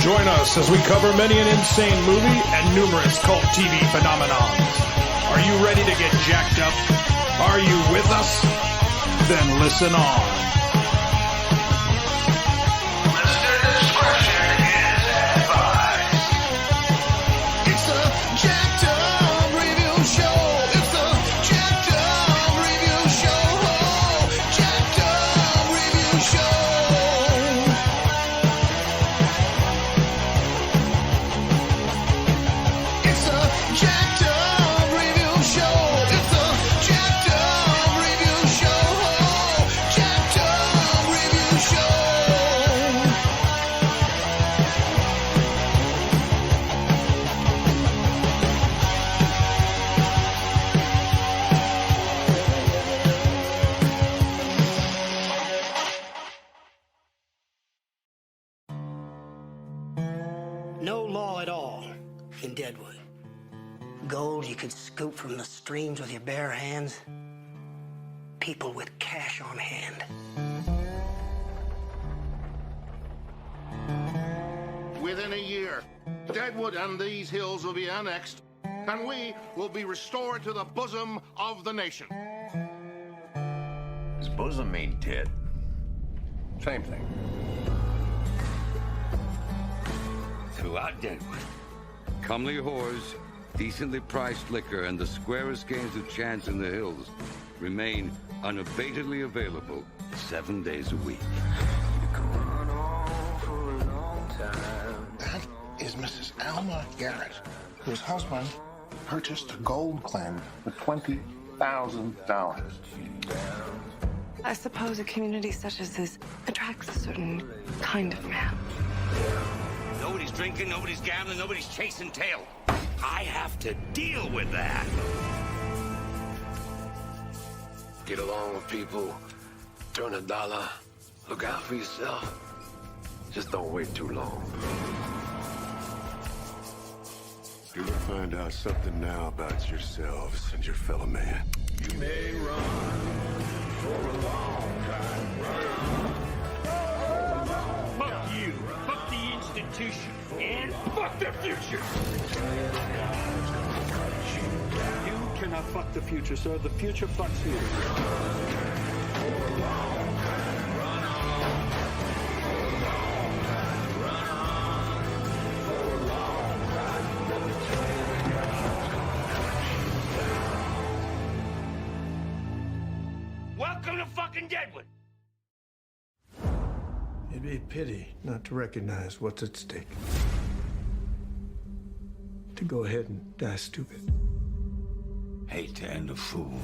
Join us as we cover many an insane movie and numerous cult TV phenomenons. Are you ready to get jacked up? Are you with us? Then listen on. Listener discretion is advised. It's a jacked up review show. It's a jacked up review show. Jacked up review show. It's a jacked up review show. It's a jacked up review show. Jacked up review show. No law at all in Deadwood. Gold you could scoop from the streams with your bare hands. People with cash on hand. Within a year, Deadwood and these hills will be annexed, and we will be restored to the bosom of the nation. Does bosom mean tit? Same thing. Throughout Deadwood, comely whores, decently priced liquor, and the squarest games of chance in the hills remain unabatedly available 7 days a week. That is Mrs. Alma Garrett, whose husband purchased a gold claim for $20,000. I suppose a community such as this attracts a certain kind of man. Nobody's drinking, nobody's gambling, nobody's chasing tail. I have to deal with that. Get along with people, turn a dollar, look out for yourself. Just don't wait too long. You're gonna find out something now about yourselves and your fellow man. You may run for a long time. Fuck you. Fuck the institution. And fuck the future. You cannot fuck the future, sir. The future fucks you. Welcome to fucking Deadwood. It'd be a pity not to recognize what's at stake. To go ahead and die stupid. Hate to end a fool.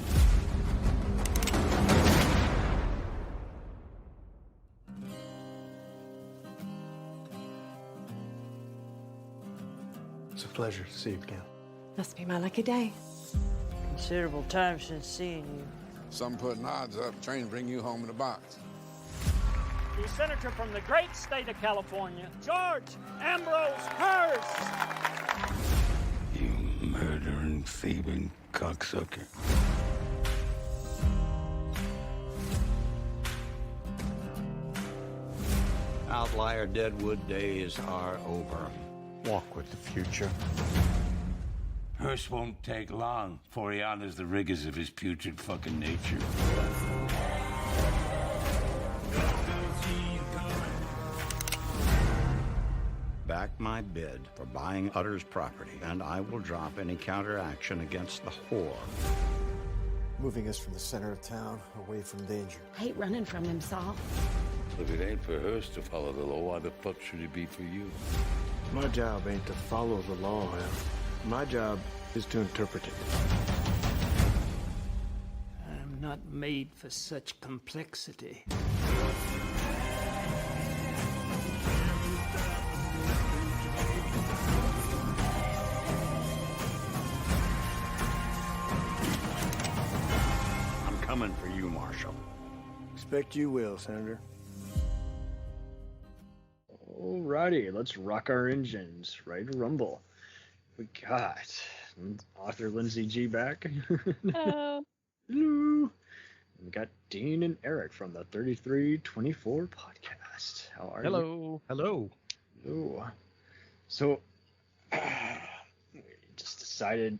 It's a pleasure to see you again. Must be my lucky day. Considerable time since seeing you. Some putting odds up, train bring you home in a box. The senator from the great state of California, George Ambrose Hearst. You murdering, thieving cocksucker. Outlier Deadwood days are over. Walk with the future. Hearst won't take long before he honors the rigors of his putrid fucking nature. Back my bid for buying Utter's property, and I will drop any counteraction against the whore. Moving us from the center of town, away from danger. Hate running from him, Saul. If it ain't for Hearst to follow the law, why the fuck should it be for you? My job ain't to follow the law, Al. My job is to interpret it. I'm not made for such complexity. I'm coming for you, Marshal. Expect you will, Senator. Alrighty, let's rock our engines. Ready to rumble. We got author Lynsey G back. Hello. Hello. We got Dean and Erik from the 3324 podcast. How are you? Hello. Hello. So, just decided.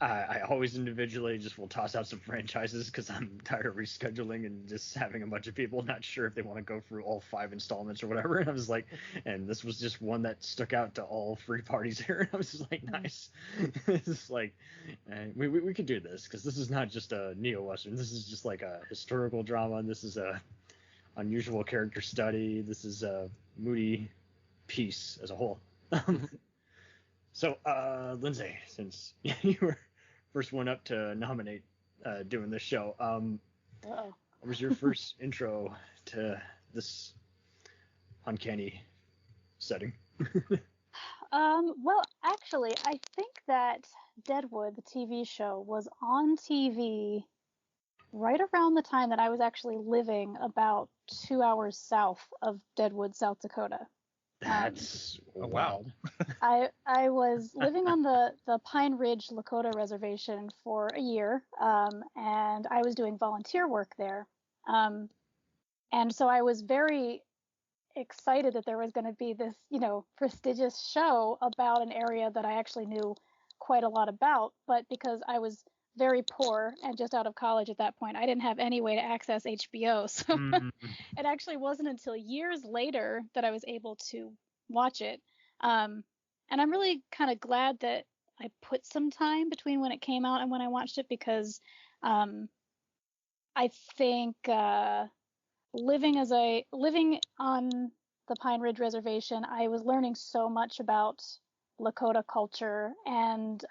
I always individually just will toss out some franchises because I'm tired of rescheduling and just having a bunch of people not sure if they want to go through all 5 installments or whatever. And I was like, and this was just one that stuck out to all 3 parties here. And I was just like, nice. It's like, we could do this because this is not just a neo-Western. This is just like a historical drama. This is a unusual character study. This is a moody piece as a whole. So, Lynsey, since you were first one up to nominate doing this show, what was your first intro to this uncanny setting? Well, actually, I think that Deadwood, the TV show, was on TV right around the time that I was actually living about 2 hours south of Deadwood, South Dakota. That's wild. I was living on the Pine Ridge Lakota Reservation for a year, and I was doing volunteer work there. And so I was very excited that there was going to be this, prestigious show about an area that I actually knew quite a lot about. But because I was very poor and just out of college at that point, I didn't have any way to access HBO. So it actually wasn't until years later that I was able to watch it. And I'm really kind of glad that I put some time between when it came out and when I watched it, because I think living on the Pine Ridge Reservation, I was learning so much about Lakota culture and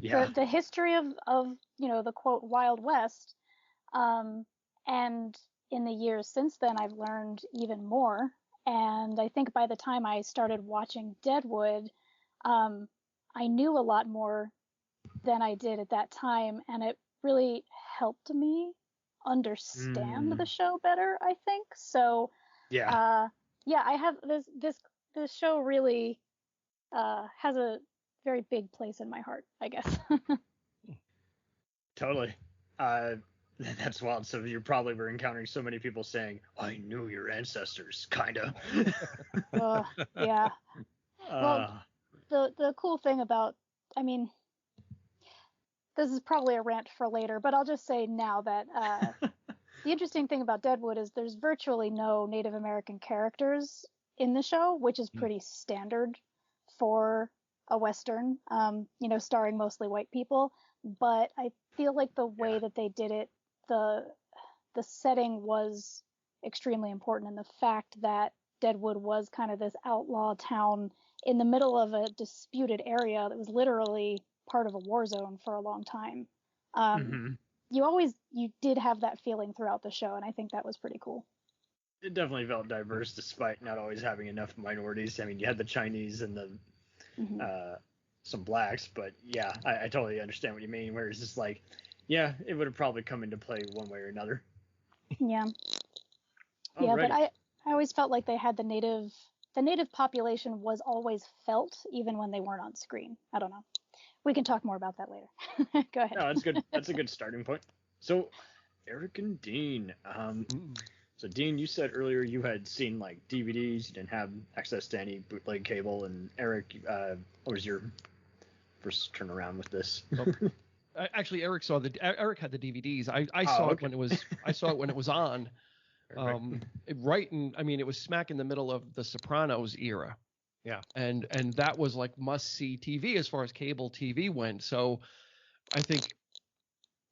the history of the quote Wild West. And in the years since then, I've learned even more. And I think by the time I started watching Deadwood, I knew a lot more than I did at that time, and it really helped me understand the show better, I think. So I have this show really has a very big place in my heart, I guess. Totally. That's wild. So you probably were encountering so many people saying, I knew your ancestors, kinda. Yeah. Well, the cool thing about, this is probably a rant for later, but I'll just say now that the interesting thing about Deadwood is there's virtually no Native American characters in the show, which is pretty standard for a Western, starring mostly white people. But I feel like the way that they did it, the setting was extremely important, and the fact that Deadwood was kind of this outlaw town in the middle of a disputed area that was literally part of a war zone for a long time. You did have that feeling throughout the show, and I think that was pretty cool. It definitely felt diverse despite not always having enough minorities. I mean, you had the Chinese and the some blacks, but yeah, I totally understand what you mean, where it's just like, yeah, it would have probably come into play one way or another. Yeah. Yeah, but I always felt like they had the native population was always felt even when they weren't on screen. I don't know. We can talk more about that later. Go ahead. No, that's good. That's a good starting point. So, Erik and Dean. So, Dean, you said earlier you had seen like DVDs. You didn't have access to any bootleg cable. And Erik, what was your first turnaround with this? Actually, Erik had the DVDs. I saw it when it was. I saw it when it was on. It was smack in the middle of the Sopranos era. Yeah. And that was like must-see TV as far as cable TV went. So I think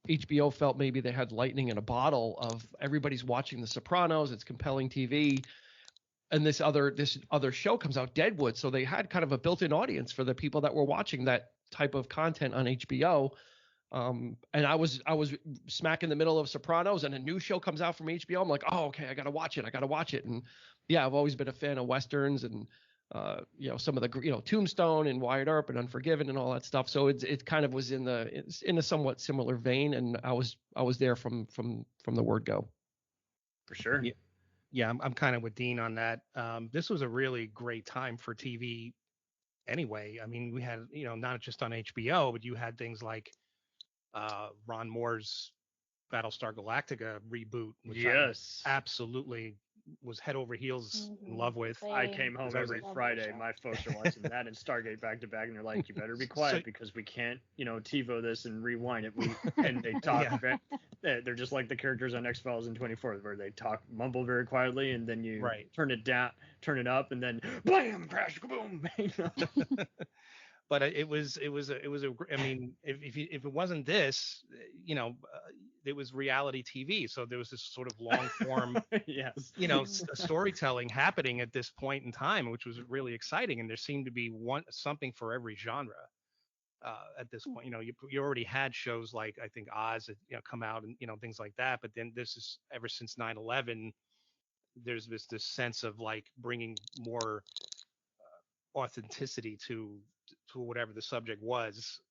HBO felt maybe they had lightning in a bottle of everybody's watching the Sopranos. It's compelling TV. And this other show comes out, Deadwood. So they had kind of a built-in audience for the people that were watching that type of content on HBO. And I was smack in the middle of Sopranos, and a new show comes out from HBO. I'm like, oh, okay, I gotta watch it. And yeah, I've always been a fan of Westerns and some of the Tombstone and Wyatt Earp and Unforgiven and all that stuff. So it kind of was in a somewhat similar vein, and I was there from the word go. For sure. Yeah, I'm kind of with Dean on that. This was a really great time for TV anyway. I mean, we had, not just on HBO, but you had things like Ron Moore's Battlestar Galactica reboot, which I absolutely was head over heels in love with. I came home 'Cause I was every like, Friday. My folks are watching that and Stargate back to back, and they're like, "You better be quiet because we can't, TiVo this and rewind it." And they talk. They're just like the characters on X-Files and 24, where they mumble very quietly, and then you turn it down, turn it up, and then blam, crash, kaboom. But it was I mean, if it wasn't this, it was reality TV. So there was this sort of long form, yes, storytelling happening at this point in time, which was really exciting. And there seemed to be something for every genre at this point. You already had shows like, I think, Oz, come out and, things like that. But then this is ever since 9/11, there's this sense of like bringing more authenticity to whatever the subject was,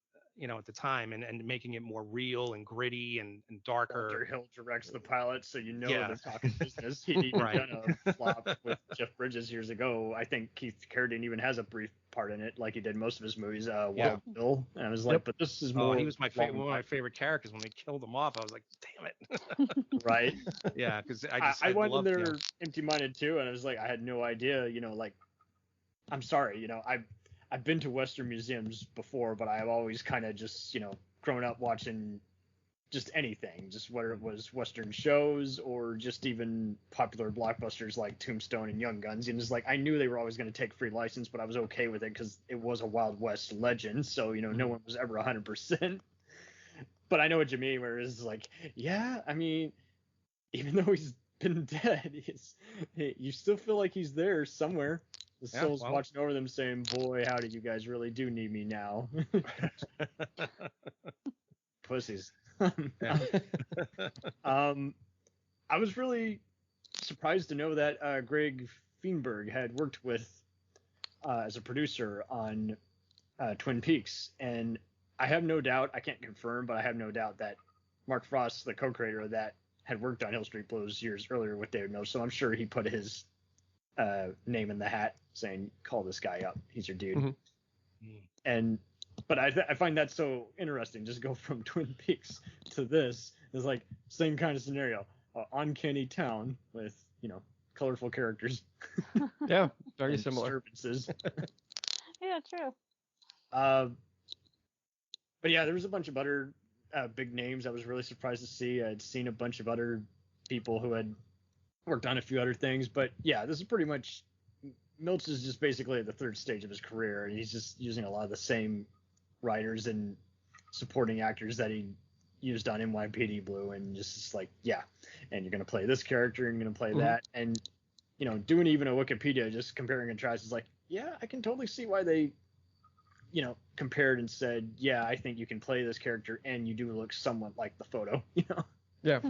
at the time, and making it more real and gritty and darker. Walter Hill directs the pilot, so Yeah. they're talking business. He'd even done a flop with Jeff Bridges years ago. I think Keith Carradine even has a brief part in it, like he did most of his movies. Wild Bill, and I was like, but this is more. He was one of my favorite characters. When they killed him off, I was like, damn it. Right? Yeah, because I went in there empty-minded too, and I was like, I had no idea. I'm sorry, I've been to Western museums before, but I've always kind of just, grown up watching just anything, just whether it was Western shows or just even popular blockbusters like Tombstone and Young Guns. And it's like, I knew they were always going to take free license, but I was okay with it because it was a Wild West legend. So, no one was ever 100%. But I know what you mean, where it's like, yeah, I mean, even though he's been dead, you still feel like he's there somewhere. The soul's watching over them saying, boy, howdy, you guys really do need me now. Pussies. I was really surprised to know that Greg Feinberg had worked with as a producer on Twin Peaks. And I have no doubt, I can't confirm, but I have no doubt that Mark Frost, the co-creator of that, had worked on Hill Street Blues years earlier with David Milch. So I'm sure he put his name in the hat saying, call this guy up, he's your dude. But I find that so interesting, just go from Twin Peaks to this. It's like same kind of scenario, uncanny town with colorful characters. Yeah, very similar disturbances. Yeah, true. But yeah, there was a bunch of other big names I was really surprised to see. I'd seen a bunch of other people who had worked on a few other things, but yeah, this is pretty much, Milch is just basically at the third stage of his career, and he's just using a lot of the same writers and supporting actors that he used on NYPD Blue, and just like, yeah, and you're going to play this character, and you're going to play that, and, doing even a Wikipedia, just comparing and contrast, is like, yeah, I can totally see why they, compared and said, yeah, I think you can play this character, and you do look somewhat like the photo, Yeah.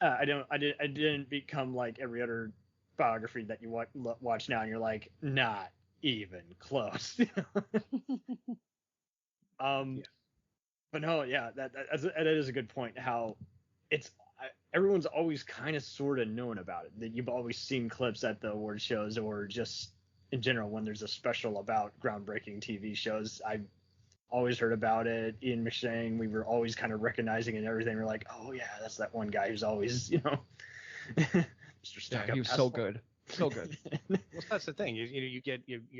I didn't become like every other biography that you watch now, and you're like, not even close. But no, yeah, that is a good point. How everyone's always kind of sort of known about it. That you've always seen clips at the award shows, or just in general when there's a special about groundbreaking TV shows. I've always heard about it. Ian McShane, we were always kind of recognizing it and everything. We're like, oh yeah, that's that one guy who's always, Mr. Stuck he was so good. So good. Well, that's the thing. You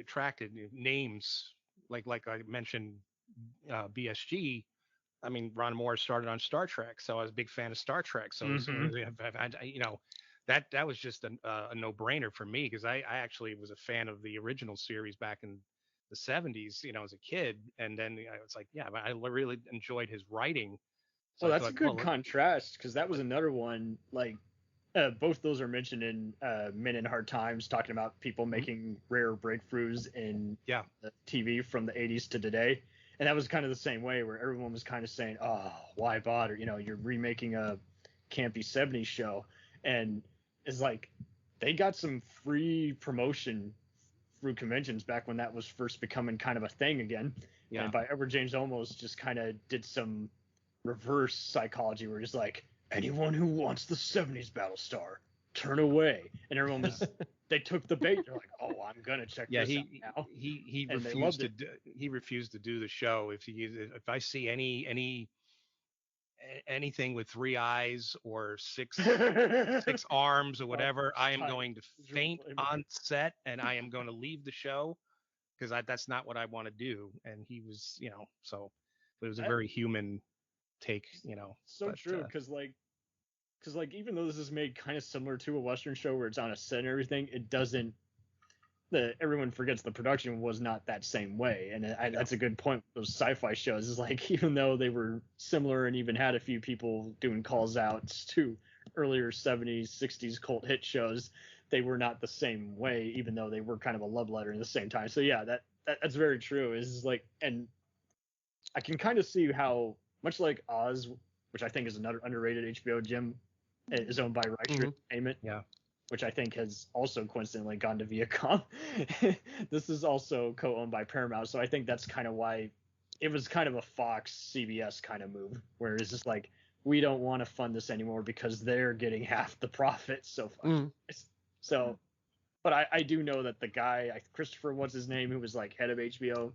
attracted names like I mentioned, BSG. I mean, Ron Moore started on Star Trek, so I was a big fan of Star Trek. So that was just a no-brainer for me, because I actually was a fan of the original series back in the 70s, as a kid, and then I was like, yeah, I really enjoyed his writing. So that's a good contrast, because that was another one, like, both those are mentioned in Men in Hard Times, talking about people making rare breakthroughs in the TV from the 80s to today. And that was kind of the same way, where everyone was kind of saying, oh, why bother? You're remaking a campy 70s show. And it's like, they got some free promotion through conventions back when that was first becoming kind of a thing again. Yeah. And by Edward James Olmos just kind of did some reverse psychology, where he's like, anyone who wants the 70s Battlestar, turn away. And everyone was, they took the bait. They're like, oh, I'm gonna check this out now. He refused to do the show. If I see any anything with 3 eyes or 6 arms or whatever, I am going to faint on set and I am going to leave the show because that's not what I want to do. And he was, so it was a very human take, So but, true, because even though this is made kind of similar to a Western show where it's on a set and everything, it doesn't. Everyone forgets the production was not that same way, and that's a good point. Those sci-fi shows is like, even though they were similar and even had a few people doing calls outs to earlier 70s, 60s cult hit shows, they were not the same way, even though they were kind of a love letter at the same time. So yeah, that's very true. Is like, and I can kind of see how, much like Oz, which I think is another underrated HBO gem, is owned by Reicher Entertainment. Yeah. Which I think has also coincidentally gone to Viacom. This is also co-owned by Paramount, so I think that's kind of why it was kind of a Fox CBS kind of move, where it's just like, we don't want to fund this anymore because they're getting half the profit so far. So, but I do know that the guy, Christopher, what's his name, who was like head of HBO,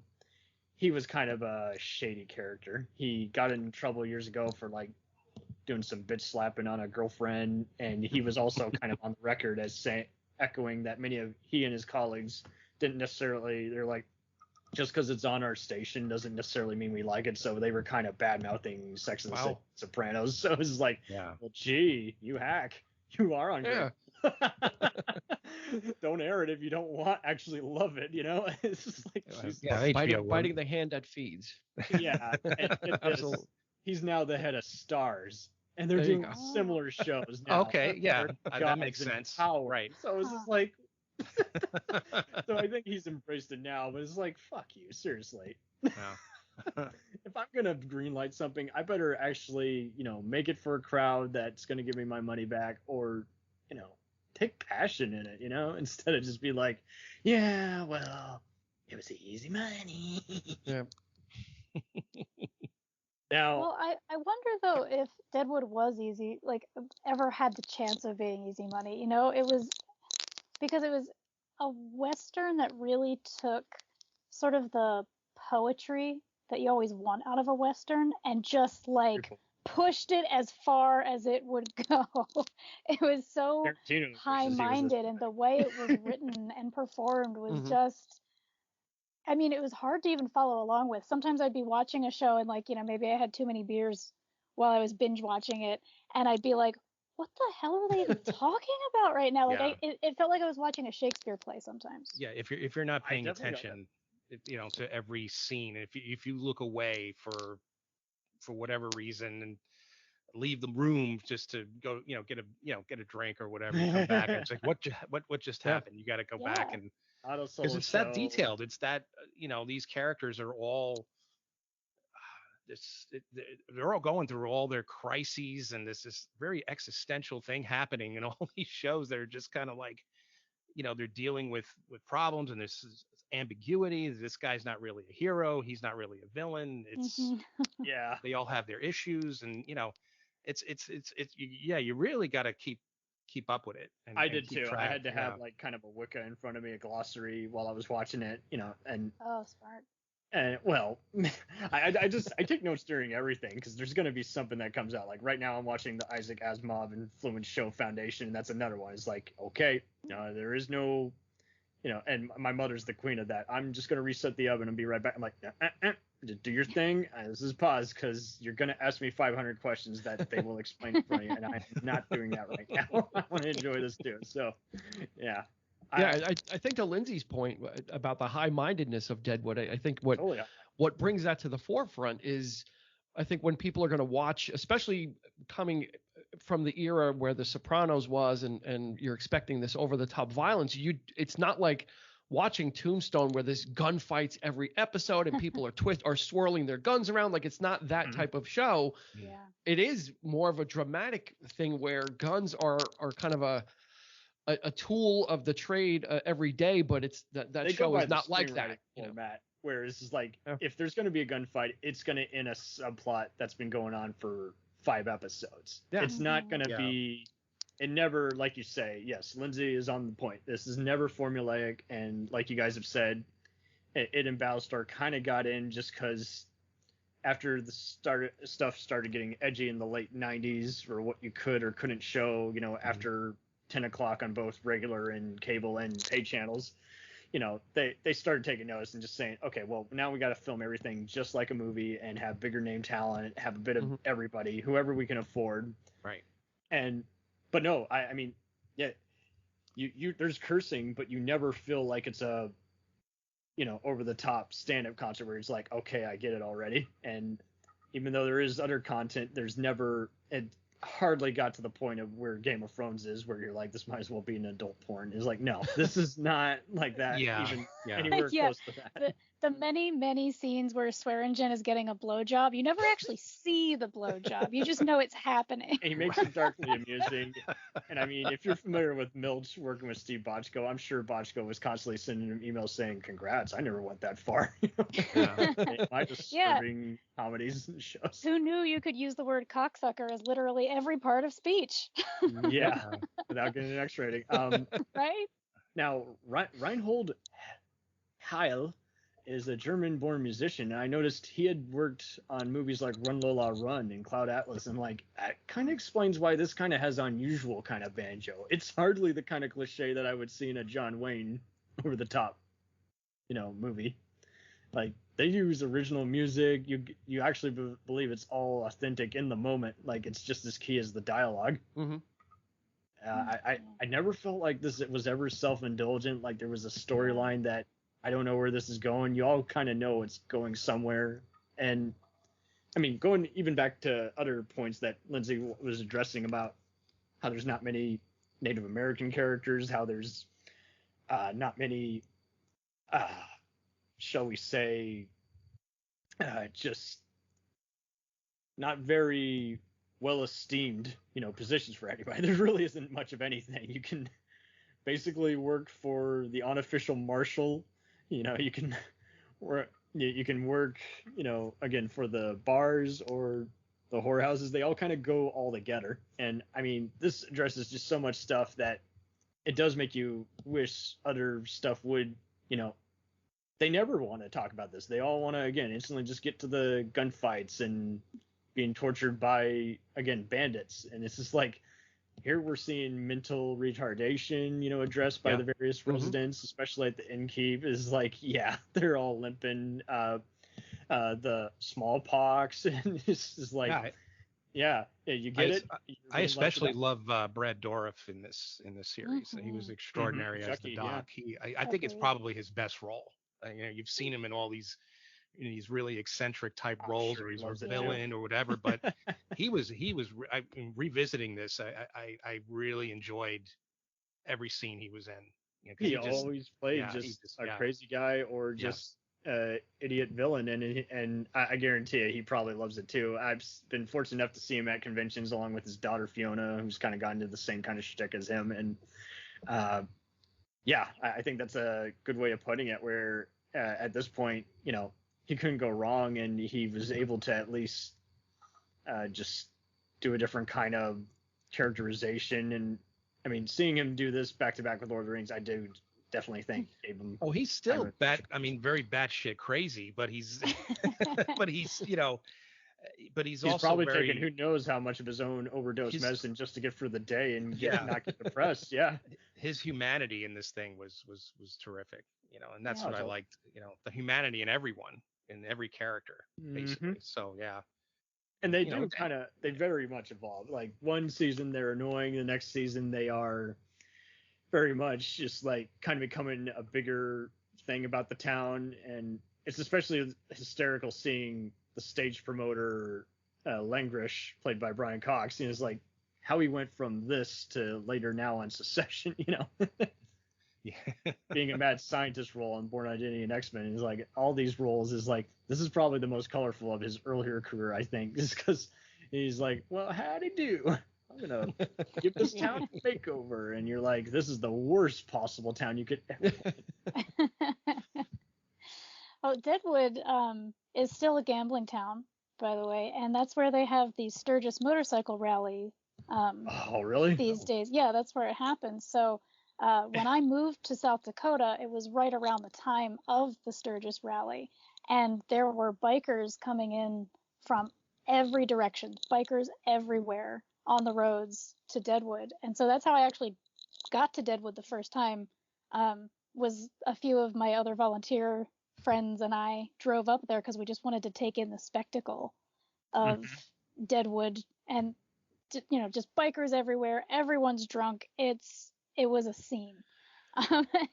he was kind of a shady character. He got in trouble years ago for like doing some bitch slapping on a girlfriend, and he was also kind of on the record as echoing that many of he and his colleagues didn't necessarily, they're like, just because it's on our station doesn't necessarily mean we like it, so they were kind of bad mouthing Sex and the Sopranos. So it was like, well, gee, you hack, you are on Yeah. don't air it if you don't actually love it, It's just like, biting the hand that feeds. Yeah, and Absolutely. He's now the head of Stars, and they're doing similar shows now. Okay, yeah, that makes sense. Power. Right. So it's just like, so I think he's embraced it now, but it's like, fuck you, seriously. Yeah. If I'm gonna greenlight something, I better actually, make it for a crowd that's gonna give me my money back, or, take passion in it, instead of just be like, yeah, well, it was easy money. Yeah. Now, well, I wonder though if Deadwood was easy, like ever had the chance of being easy money. It was because it was a Western that really took sort of the poetry that you always want out of a Western and just like pushed it as far as it would go. It was so high-minded, and the way it was written and performed was just, I mean, it was hard to even follow along with. Sometimes I'd be watching a show and like, maybe I had too many beers while I was binge watching it, and I'd be like, what the hell are they even talking about right now? Like, it felt like I was watching a Shakespeare play sometimes. Yeah, if you're not paying attention, to every scene, if you look away for whatever reason and leave the room just to go, get a drink or whatever, you come back and it's like, what just happened? You got to go back and, because it's that detailed. It's that, these characters are all, they're all going through all their crises, and this very existential thing happening in all these shows that are just kind of like, they're dealing with problems, and this is ambiguity. This guy's not really a hero. He's not really a villain. It's yeah, they all have their issues, and it's you really got to keep up with it. And, I did too. Track. I had to have like kind of a Wicca in front of me, a glossary while I was watching it, and oh, smart. And well, I take notes during everything, because there's going to be something that comes out. Like right now I'm watching the Isaac Asimov Influence Show Foundation, and that's another one. It's like, okay, there is no, and my mother's the queen of that. I'm just going to reset the oven and be right back. I'm like, just do your thing. This is pause, because you're going to ask me 500 questions that they will explain for you, and I'm not doing that right now. I want to enjoy this too. So, yeah. Yeah, I think to Lynsey's point about the high-mindedness of Deadwood, I think what brings that to the forefront is, I think when people are going to watch, especially coming from the era where The Sopranos was, and you're expecting this over-the-top violence, it's not like watching Tombstone where there's gunfights every episode and people are swirling their guns around. Like, it's not that type of show. Yeah. It is more of a dramatic thing where guns are kind of a tool of the trade every day, but it's that show is not like that format. Whereas it's like, if there's going to be a gunfight, it's going to in a subplot that's been going on for 5 episodes. Yeah. It's not going to be. It never, like you say, yes, Lynsey is on the point. This is never formulaic, and like you guys have said, it and Battlestar kind of got in just because after the stuff started getting edgy in the late 90s for what you could or couldn't show, after 10 o'clock on both regular and cable and pay channels, they started taking notice and just saying, okay, well, now we got to film everything just like a movie and have bigger name talent, have a bit of everybody, whoever we can afford. Right. But no, I mean, yeah, you there's cursing, but you never feel like it's a, over the top stand-up concert where it's like, okay, I get it already. And even though there is other content, it hardly got to the point of where Game of Thrones is, where you're like, this might as well be an adult porn. It's like, no, this is not like that. Anywhere close to that. The many scenes where Swearingen is getting a blowjob, you never actually see the blowjob. You just know it's happening. And he makes it darkly amusing. And I mean, if you're familiar with Milch working with Steve Bochco, I'm sure Bochco was constantly sending him emails saying, congrats, I never went that far. My disturbing comedies and shows. Who knew you could use the word cocksucker as literally every part of speech? Yeah, without getting an X rating. Right? Now, Reinhold Heil is a German-born musician, and I noticed he had worked on movies like Run Lola Run and Cloud Atlas, and like that kind of explains why this kind of has unusual kind of banjo. It's hardly the kind of cliche that I would see in a John Wayne over-the-top, movie. Like they use original music. You actually believe it's all authentic in the moment. Like it's just as key as the dialogue. I never felt like this was ever self-indulgent. Like there was a storyline that I don't know where this is going. You all kind of know it's going somewhere. And I mean, going even back to other points that Lynsey was addressing about how there's not many Native American characters, how there's not many, shall we say, just not very well esteemed, positions for anybody. There really isn't much of anything. You can basically work for the unofficial marshal. You can work, again, for the bars or the whorehouses. They all kind of go all together. And I mean, this addresses just so much stuff that it does make you wish other stuff would, they never want to talk about this. They all want to, again, instantly just get to the gunfights and being tortured by, again, bandits. And it's just like, here we're seeing mental retardation, addressed by the various residents, especially at the innkeep. Is like, they're all limping. The smallpox, and it's just like, you get it. I especially love Brad Dourif in this series. He was extraordinary as the Doc. I think it's probably his best role. You've seen him in all these really eccentric type roles where he's a villain or whatever, but revisiting this, I really enjoyed every scene he was in. He always played a crazy guy or just idiot villain, and I guarantee you he probably loves it too. I've been fortunate enough to see him at conventions along with his daughter Fiona, who's kind of gotten into the same kind of shtick as him, and I think that's a good way of putting it, where at this point, he couldn't go wrong, and he was able to at least just do a different kind of characterization. And I mean, seeing him do this back to back with Lord of the Rings, I do definitely think gave him. Oh, he's still very batshit crazy, but he's, he's also probably taking who knows how much of his own overdose medicine just to get through the day and not get depressed. His humanity in this thing was terrific, and that's what I liked. The humanity in everyone, in every character, basically. So and they do they very much evolve. Like one season they're annoying, the next season they are very much just like kind of becoming a bigger thing about the town. And it's especially hysterical seeing the stage promoter Langrish, played by Brian Cox, is like how he went from this to later now on Secession, being a mad scientist role on Born Identity and X-Men is like all these roles is like, this is probably the most colorful of his earlier career, I think, just because he's like, well, how'd he do? I'm gonna give this town a makeover, and you're like, this is the worst possible town you could ever. Deadwood is still a gambling town, by the way, and that's where they have the Sturgis motorcycle rally. Oh, really? These days, yeah, that's where it happens. So when I moved to South Dakota, it was right around the time of the Sturgis rally, and there were bikers coming in from every direction, bikers everywhere on the roads to Deadwood. And so that's how I actually got to Deadwood the first time. Was a few of my other volunteer friends and I drove up there because we just wanted to take in the spectacle of Deadwood, and just bikers everywhere. Everyone's drunk. It was a scene.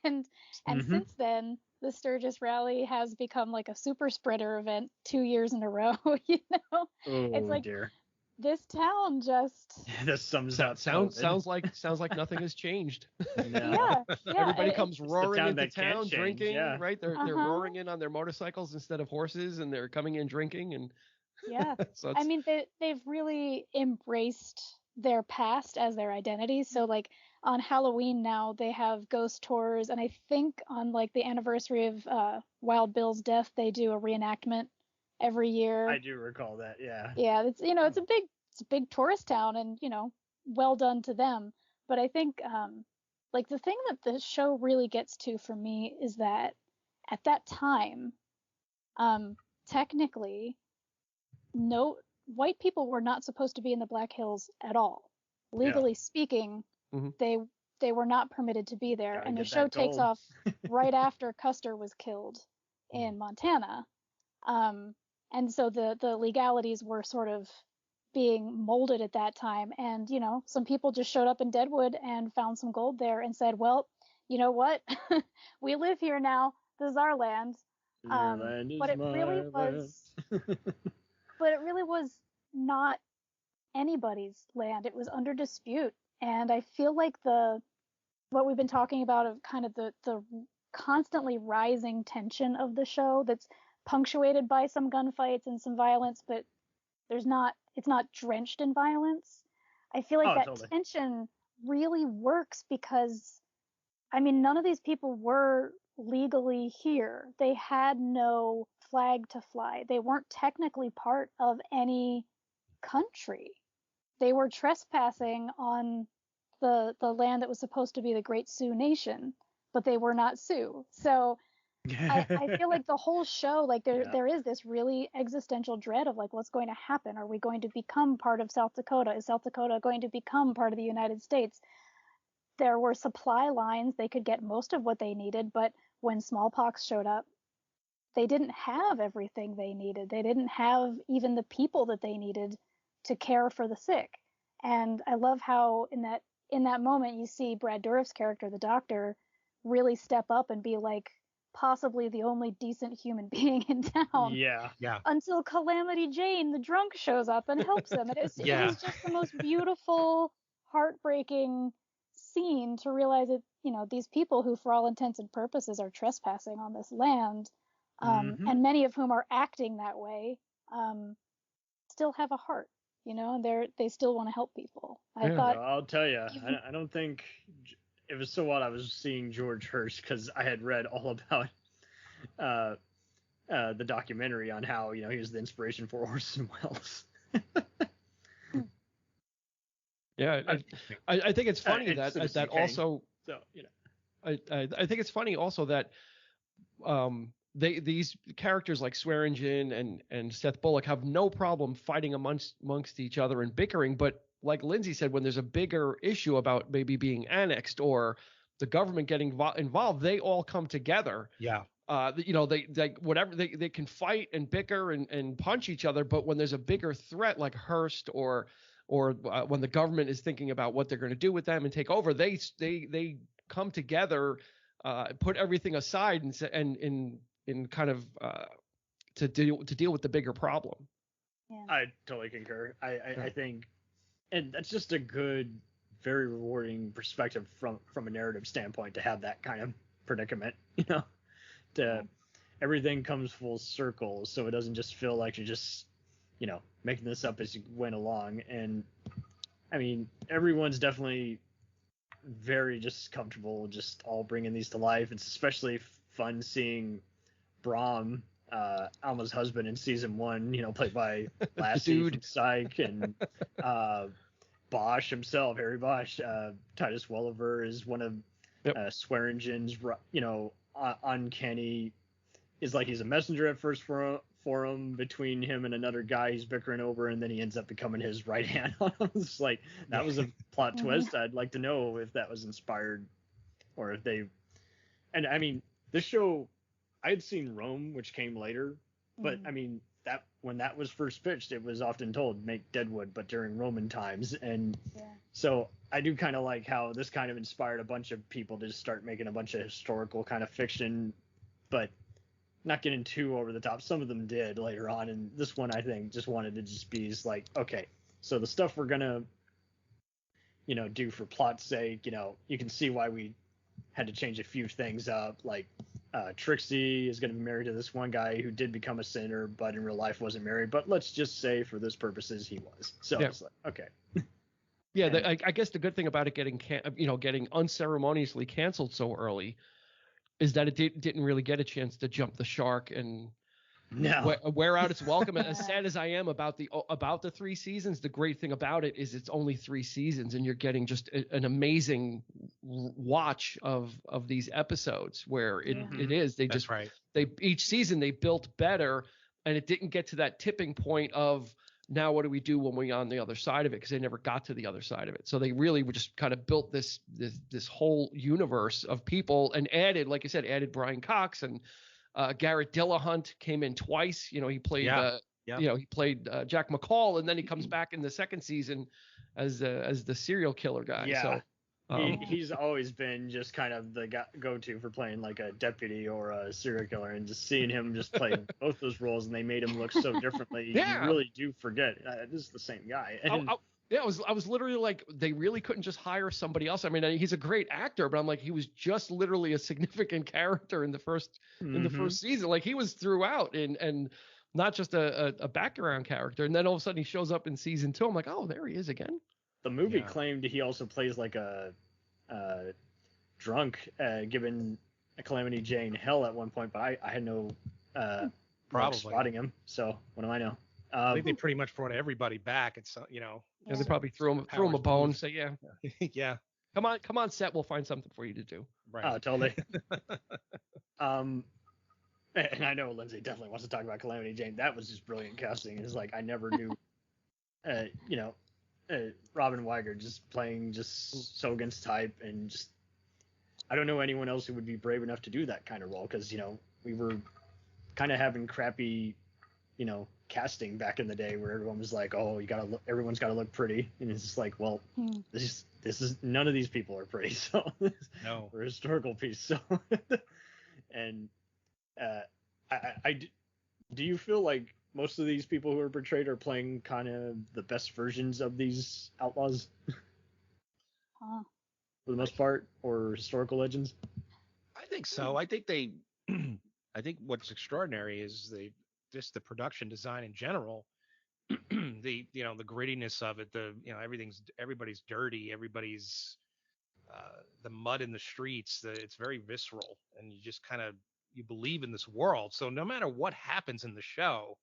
And since then, the Sturgis Rally has become like a super spreader event 2 years in a row. Oh, it's like dear. This town just This sums up. Sounds like nothing has changed. yeah. Everybody comes roaring into that can't town, change, drinking, yeah. right? They're roaring in on their motorcycles instead of horses, and they're coming in drinking, and yeah. so I mean, they've really embraced their past as their identity. So like on Halloween now, they have ghost tours, and I think on like the anniversary of Wild Bill's death, they do a reenactment every year. I do recall that, yeah. Yeah, it's it's a big tourist town, and well done to them. But I think like the thing that the show really gets to for me is that at that time, technically, no white people were not supposed to be in the Black Hills at all. Legally speaking, they were not permitted to be there. And the show takes off right after Custer was killed in Montana. And so the legalities were sort of being molded at that time. And, some people just showed up in Deadwood and found some gold there and said, well, you know what? We live here now. This is our land. But it really was not anybody's land. It was under dispute. And I feel like what we've been talking about of kind of the constantly rising tension of the show that's punctuated by some gunfights and some violence, but it's not drenched in violence. I feel like that tension really works because, I mean, none of these people were legally here. They had no flag to fly. They weren't technically part of any country. They were trespassing on the land that was supposed to be the Great Sioux Nation, but they were not Sioux. So I feel like the whole show, like there is this really existential dread of like, what's going to happen? Are we going to become part of South Dakota? Is South Dakota going to become part of the United States? There were supply lines. They could get most of what they needed, but when smallpox showed up, they didn't have everything they needed. They didn't have even the people that they needed to care for the sick. And I love how in that moment you see Brad Dourif's character, the doctor, really step up and be like possibly the only decent human being in town. Yeah. Until Calamity Jane, the drunk, shows up and helps him. And it was just the most beautiful, heartbreaking scene to realize that, these people who for all intents and purposes are trespassing on this land, and many of whom are acting that way, still have a heart, and they still want to help people. I'll tell you, I don't think it was so odd. I was seeing George Hirsch because I had read all about the documentary on how he was the inspiration for Orson Welles. Yeah, I think it's funny that also. So I think it's funny also that these characters like Swearingen and Seth Bullock have no problem fighting amongst each other and bickering, but like Lynsey said, when there's a bigger issue about maybe being annexed or the government getting involved, they all come together. Yeah. They can fight and bicker and punch each other, but when there's a bigger threat like Hearst or when the government is thinking about what they're going to do with them and take over, they come together, put everything aside and in kind of to deal with the bigger problem. Yeah. I totally concur. I think, and that's just a good, very rewarding perspective from a narrative standpoint to have that kind of predicament. Everything comes full circle, so it doesn't just feel like you're just making this up as you went along. And I mean, everyone's definitely very just comfortable just all bringing these to life. It's especially fun seeing Brom, Alma's husband in season 1, played by Lassie from Psych, and Bosch himself, Harry Bosch. Titus Welliver is one of Swearingen's, uncanny, is like he's a messenger at first for forum between him and another guy he's bickering over, and then he ends up becoming his right hand on him. It's like, that was a plot twist. I'd like to know if that was inspired, or if they. And I mean, this show, I had seen Rome, which came later, but I mean, that when that was first pitched, it was often told make Deadwood, but during Roman times, and so I do kind of like how this kind of inspired a bunch of people to just start making a bunch of historical kind of fiction, but not getting too over the top. Some of them did later on, and this one I think just wanted to just be like, okay, so the stuff we're gonna, do for plot's sake, you can see why we had to change a few things up, like Trixie is going to be married to this one guy who did become a sinner, but in real life wasn't married. But let's just say for this purposes he was. So it's like, okay. Yeah, I guess the good thing about it getting unceremoniously canceled so early is that it didn't really get a chance to jump the shark and wear out its welcome. As sad as I am about the 3 seasons, the great thing about it is it's only 3 seasons, and you're getting just an amazing watch of these episodes where it is. They just each season they built better, and it didn't get to that tipping point of now what do we do when we're on the other side of it, because they never got to the other side of it. So they really were just kind of built this whole universe of people and added, like I said, Brian Cox and Garrett Dillahunt came in twice. He played he played Jack McCall, and then he comes back in the second season as the serial killer guy. Yeah. So he's always been just kind of the go-to for playing like a deputy or a serial killer, and just seeing him just play both those roles, and they made him look so differently. You really do forget this is the same guy. And, I was literally like, they really couldn't just hire somebody else. I mean, he's a great actor, but I'm like, he was just literally a significant character in the first season. Like, he was throughout, and not just a background character. And then all of a sudden he shows up in season 2. I'm like, oh, there he is again. The movie claimed he also plays like a drunk, giving Calamity Jane hell at one point, but I had no Probably spotting him. So what do I know? I think they pretty much brought everybody back. It's Yeah, they probably threw him a bone. Say, yeah, come on set, we'll find something for you to do. Right. Oh, totally. And I know Lynsey definitely wants to talk about Calamity Jane. That was just brilliant casting. It's like I never knew, Robin Weiger just playing just so against type, and just I don't know anyone else who would be brave enough to do that kind of role, because we were kind of having crappy, casting back in the day where everyone was like, oh, everyone's got to look pretty, and it's just like, well, this is none of these people are pretty, so no, we're a historical piece, so and do you feel like most of these people who are portrayed are playing kind of the best versions of these outlaws for the most part, or historical legends? I think so. I think I think what's extraordinary is the production design in general, the grittiness of it, everybody's dirty, everybody's the mud in the streets, it's very visceral, and you just kind of you believe in this world. So no matter what happens in the show,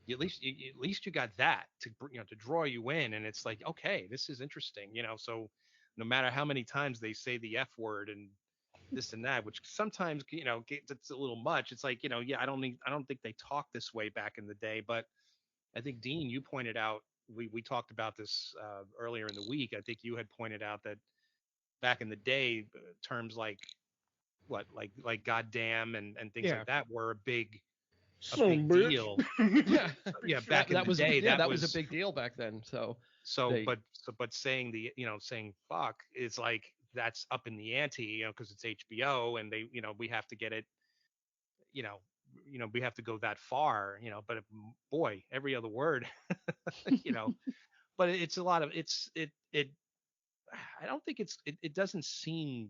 at least you got that to draw you in, and it's like, okay, this is interesting, so no matter how many times they say the F word and this and that, which sometimes it's a little much. It's like, I don't think they talked this way back in the day. But I think, Dean, you pointed out, we talked about this earlier in the week. I think you had pointed out that back in the day, terms like goddamn and things like that were a big deal. Yeah, back in the day, that was a big deal back then. But saying saying fuck is like, that's up in the ante, because it's HBO, and they, we have to get it, we have to go that far, but boy, every other word, but it's a lot of, I don't think it doesn't seem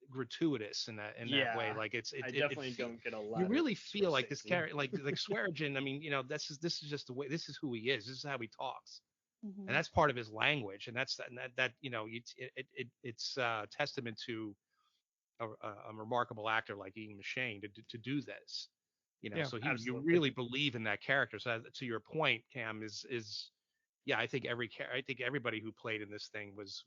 gratuitous in that way. Like I definitely don't get a lot. You really feel like this character, like Swearingen. I mean, this is just the way. This is who he is. This is how he talks, and that's part of his language. And that's that it's testament to a remarkable actor like Ian McShane to do this. So you really believe in that character. So to your point, Cam, is I think everybody who played in this thing was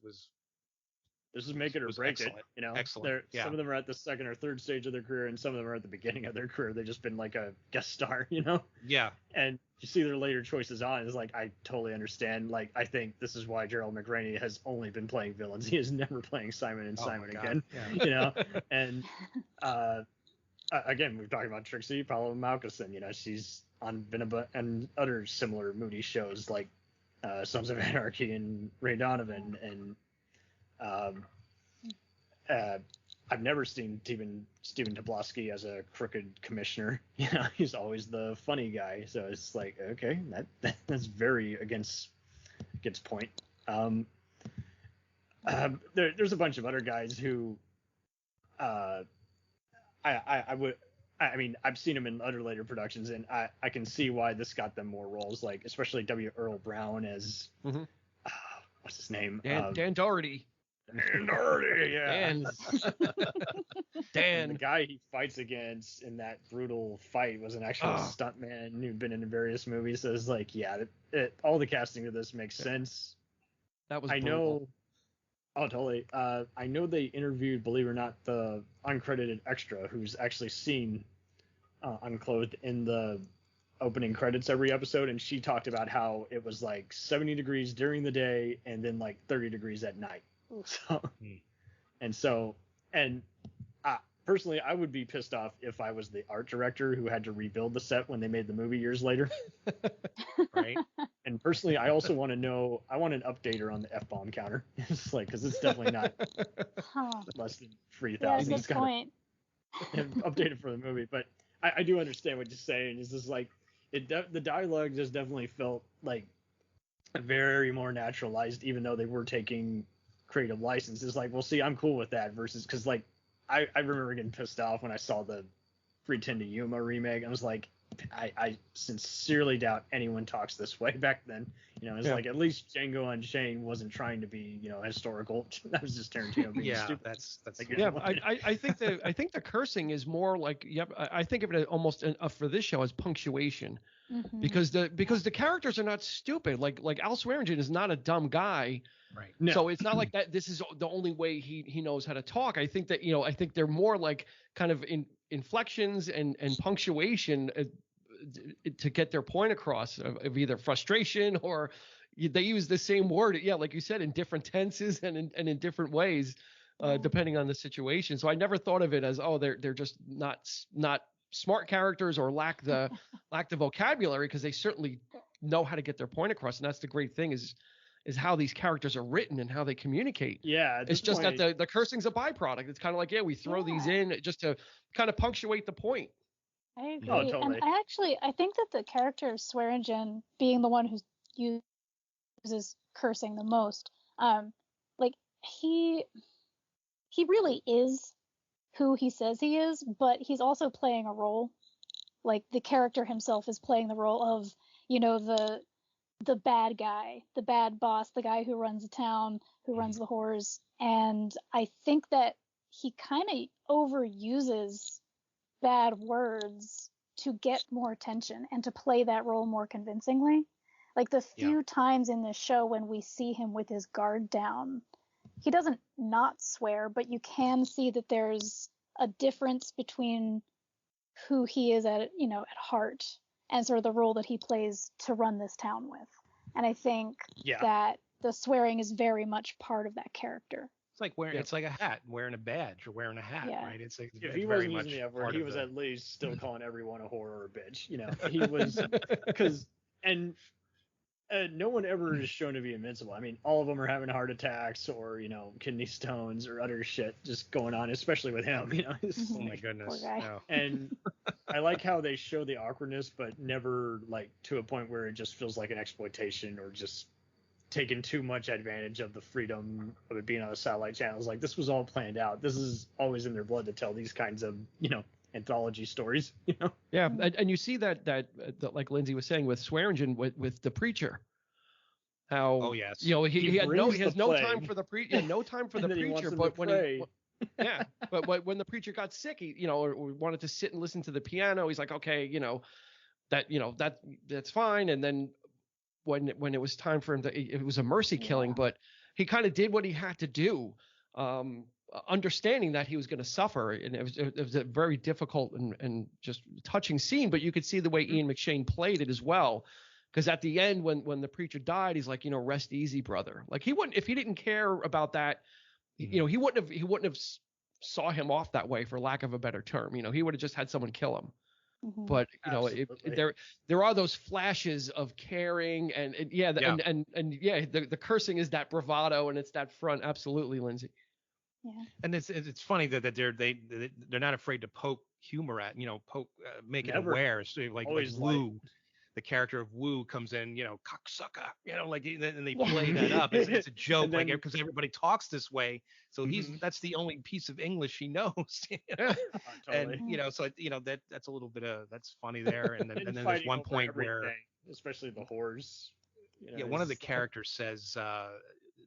This is make it or was break excellent. it. You know, Excellent. Yeah. Some of them are at the second or third stage of their career, and some of them are at the beginning of their career. They've just been like a guest star, you know. Yeah. And you see their later choices on. It's like I totally understand. Like I think this is why Gerald McRaney has only been playing villains. He is never playing Simon and Simon my God. again. Yeah. You know. And again, we've talked about Trixie Paolo Malkison. You know, she's on Benaba and other similar moody shows like Sons of Anarchy and Ray Donovan and. I've never seen Stephen Tobolowsky as a crooked commissioner. You know, he's always the funny guy. So it's like, okay, that's very against point. There's a bunch of other guys who, I mean, I've seen them in other later productions, and I can see why this got them more roles. Like especially W. Earl Brown as what's his name? Dan Doherty. Dan Doherty, yeah. Dan. The guy he fights against in that brutal fight was an actual stuntman who'd been in various movies. So it's like, yeah, all the casting of this makes sense. That was I brutal. know. Oh, totally. I know they interviewed, believe it or not, the uncredited extra who's actually seen Unclothed in the opening credits every episode, and she talked about how it was like 70 degrees during the day and then like 30 degrees at night. So, personally, I would be pissed off if I was the art director who had to rebuild the set when they made the movie years later. Right. And personally, I also want to know, I want an updater on the F-bomb counter. It's like, because it's definitely not less than 3,000. Yeah, that's a It's good kind point. of updated for the movie. But I do understand what you're saying. It's just like, the dialogue just definitely felt like very more naturalized, even though they were taking creative license. It's like, well, see, I'm cool with that versus, because like I remember getting pissed off when I saw the Pretend to Yuma remake. I was like, I sincerely doubt anyone talks this way back then. You know, it's like at least Django Unchained wasn't trying to be, you know, historical. That was just Tarantino being stupid. that's like, Yeah, I think the cursing is more like, I think of it almost for this show as punctuation. Mm-hmm. Because the characters are not stupid. Like Al Swearingen is not a dumb guy. Right. No. So it's not like that. This is the only way he knows how to talk. I think that, you know, I think they're more like kind of inflections and punctuation to get their point across of either frustration or they use the same word. Yeah, like you said, in different tenses and in different ways, depending on the situation. So I never thought of it as, oh, they're just not smart characters or lack the vocabulary, because they certainly know how to get their point across. And that's the great thing is how these characters are written and how they communicate. Yeah. It's just that the cursing's a byproduct. It's kind of like, we throw these in just to kind of punctuate the point. I agree. Oh, totally. And I think that the character of Swearingen being the one who uses cursing the most, like he really is who he says he is, but he's also playing a role. Like the character himself is playing the role of, you know, the bad guy, the bad boss, the guy who runs the town, who runs the whores. And I think that he kind of overuses bad words to get more attention and to play that role more convincingly. Like the few times in the show when we see him with his guard down, he doesn't not swear, but you can see that there's a difference between who he is at heart and sort of the role that he plays to run this town with. And I think that the swearing is very much part of that character. It's like it's like a hat, wearing a badge or wearing a hat, right? It's like if he wasn't using the F word, he was at least still calling everyone a whore or a bitch. You know, he was no one ever is shown to be invincible. I mean, all of them are having heart attacks or, you know, kidney stones or other shit just going on, especially with him, you know. Oh my goodness. No. And I like how they show the awkwardness, but never like to a point where it just feels like an exploitation or just taking too much advantage of the freedom of it being on a satellite channel. It's like, this was all planned out. This is always in their blood to tell these kinds of, you know, anthology stories, you know? Yeah, and you see that like Lynsey was saying with Swearingen with the preacher, how you know he has no time for the preacher, but when the preacher got sick, he, you know, or wanted to sit and listen to the piano, he's like, okay, that's fine. And then when it was time for him it was a mercy killing, but he kind of did what he had to do. understanding that he was going to suffer. And it was a very difficult and just touching scene, but you could see the way Ian McShane played it as well. Because at the end, when the preacher died, he's like, rest easy, brother. Like he wouldn't, if he didn't care about that, he wouldn't have saw him off that way, for lack of a better term. He would have just had someone kill him. Mm-hmm. But there are those flashes of caring and the cursing is that bravado and it's that front. Absolutely, Lynsey. Yeah. And it's funny that they're not afraid to poke humor at, make it aware. So like Wu, the character of Wu comes in, cocksucker, and they play that up. It's a joke, then, because everybody talks this way. So that's the only piece of English he knows. Totally. And so that's a little bit of that's funny there. And then there's one point where, especially the whores. One of the characters says,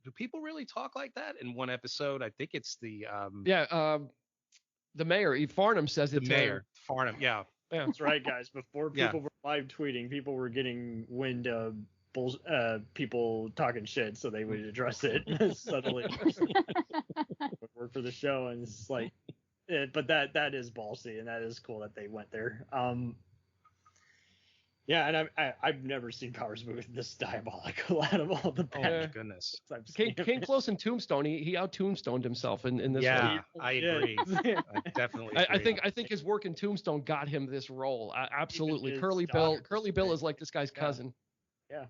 "Do people really talk like that?" In one episode, I think it's the mayor, Farnham, says it. The mayor, Farnham, yeah. That's right, guys. Before people were live tweeting, people were getting wind of people talking shit, so they would address it suddenly. Work for the show, and it's like, but that is ballsy, and that is cool that they went there. Yeah, and I've never seen Powers movie this diabolical out of all the bad. Oh my goodness! Came close in Tombstone. He out tombstoned himself in this. Yeah, role. I agree. I definitely. Agree. I think his work in Tombstone got him this role. Absolutely, Curly Bill is like this guy's cousin. Yeah.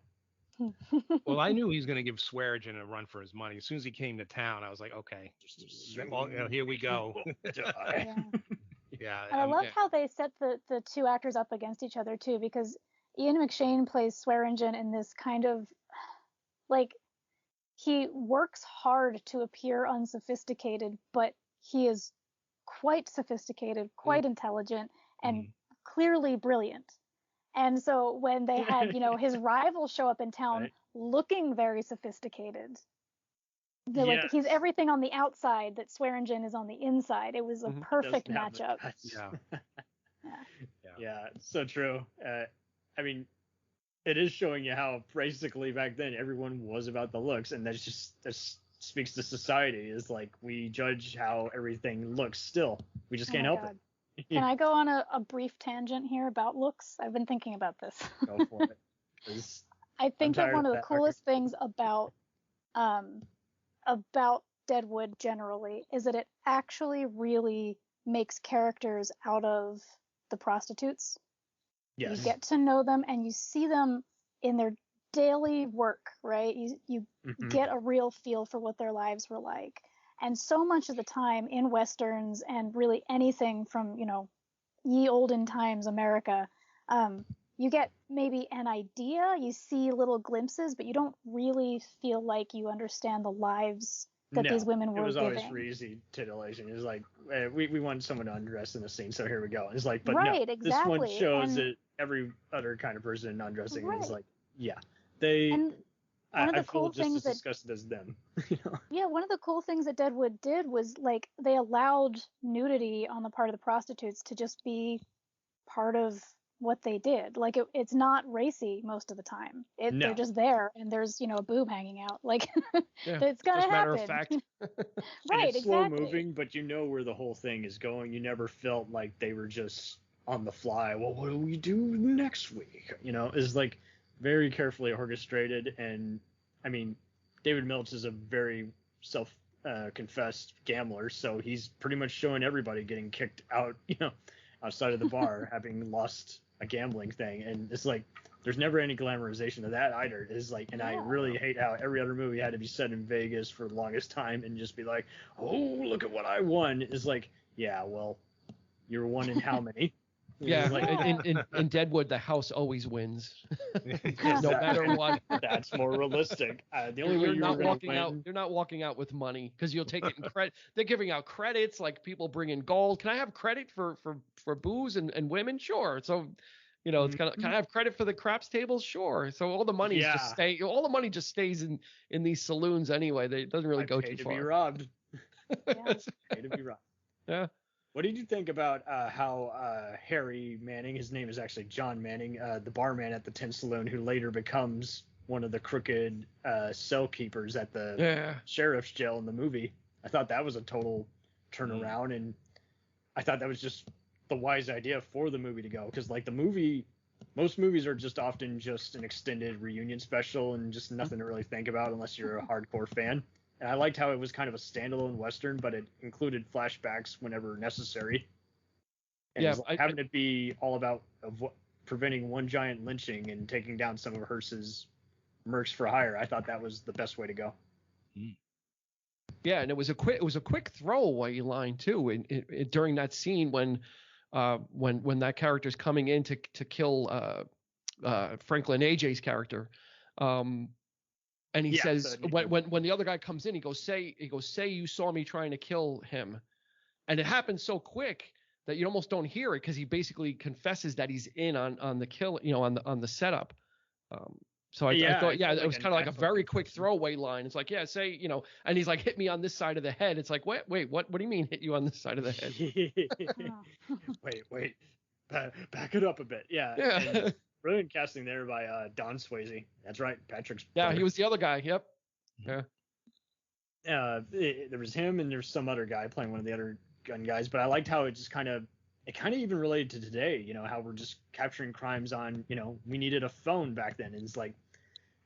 Well, I knew he was going to give Swearingen a run for his money. As soon as he came to town, I was like, okay, here we go. Yeah. And I love how they set the two actors up against each other too, because Ian McShane plays Swearingen in this kind of like, he works hard to appear unsophisticated, but he is quite sophisticated, quite intelligent, and clearly brilliant. And so when they had, his rival show up in town looking very sophisticated, like he's everything on the outside that Swearingen is on the inside. It was a perfect matchup. Yeah, it's so true. I mean, it is showing you how basically back then everyone was about the looks, and that speaks to society. Is like we judge how everything looks. Still, we just can't help it. Can I go on a brief tangent here about looks? I've been thinking about this. Go for it. I think that one of the coolest things about Deadwood generally is that it actually really makes characters out of the prostitutes. Yes. You get to know them and you see them in their daily work, right? You get a real feel for what their lives were like. And so much of the time in Westerns and really anything from, ye olden times America, you get maybe an idea, you see little glimpses, but you don't really feel like you understand the lives that these women were living. It was always for easy titillation. It was like, we want someone to undress in a scene, so here we go. It's like, but exactly. This one shows that every other kind of person undressing is like, I feel just as disgusted as them. Yeah, one of the cool things that Deadwood did was like they allowed nudity on the part of the prostitutes to just be part of what they did. Like it's not racy most of the time. They're just there, and there's a boob hanging out. Like it's gonna happen. Matter of fact. Right, it's exactly. Slow moving, but you know where the whole thing is going. You never felt like they were just on the fly. Well, what do we do next week? Is like very carefully orchestrated. And I mean, David Milch is a very confessed gambler, so he's pretty much showing everybody getting kicked out, outside of the bar, having lost a gambling thing. And it's like there's never any glamorization of that either. It's like, and I really hate how every other movie had to be set in Vegas for the longest time and just be like, oh, look at what I won. It's like, yeah, well, you're one in how many? Yeah, like, in Deadwood, the house always wins, no matter what. That's more realistic. The only way you're not walking out with money because you'll take it in credit. They're giving out credits, like people bring in gold. Can I have credit for booze and women? Sure. So, it's kind of, can I have credit for the craps tables? Sure. So all the money all the money just stays in these saloons anyway. It doesn't really go too far. Be robbed. Pay to be robbed. Yeah. What did you think about how Harry Manning, his name is actually John Manning, the barman at the Tin Saloon, who later becomes one of the crooked cell keepers at the sheriff's jail in the movie? I thought that was a total turnaround, and I thought that was just the wise idea for the movie to go, because like most movies are just often just an extended reunion special and just nothing to really think about unless you're a hardcore fan. And I liked how it was kind of a standalone Western, but it included flashbacks whenever necessary. And having it be all about preventing one giant lynching and taking down some of Hearst's mercs for hire, I thought that was the best way to go. Yeah, and it was a quick throwaway line too. During that scene when that character's coming in to kill Franklin AJ's character, and he says when the other guy comes in, he goes say you saw me trying to kill him, and it happens so quick that you almost don't hear it, because he basically confesses that he's in on the kill, on the setup. So I thought, it was kind of like a very quick throwaway line. It's like, and he's like, hit me on this side of the head. It's like, wait, what do you mean hit you on this side of the head? wait, back it up a bit. Yeah. Brilliant casting there by Don Swayze. That's right, Patrick's brother. Yeah, he was the other guy. Yep. Yeah. There was him, and there's some other guy playing one of the other gun guys, but I liked how it just kind of even related to today, how we're just capturing crimes on, we needed a phone back then. And it's like,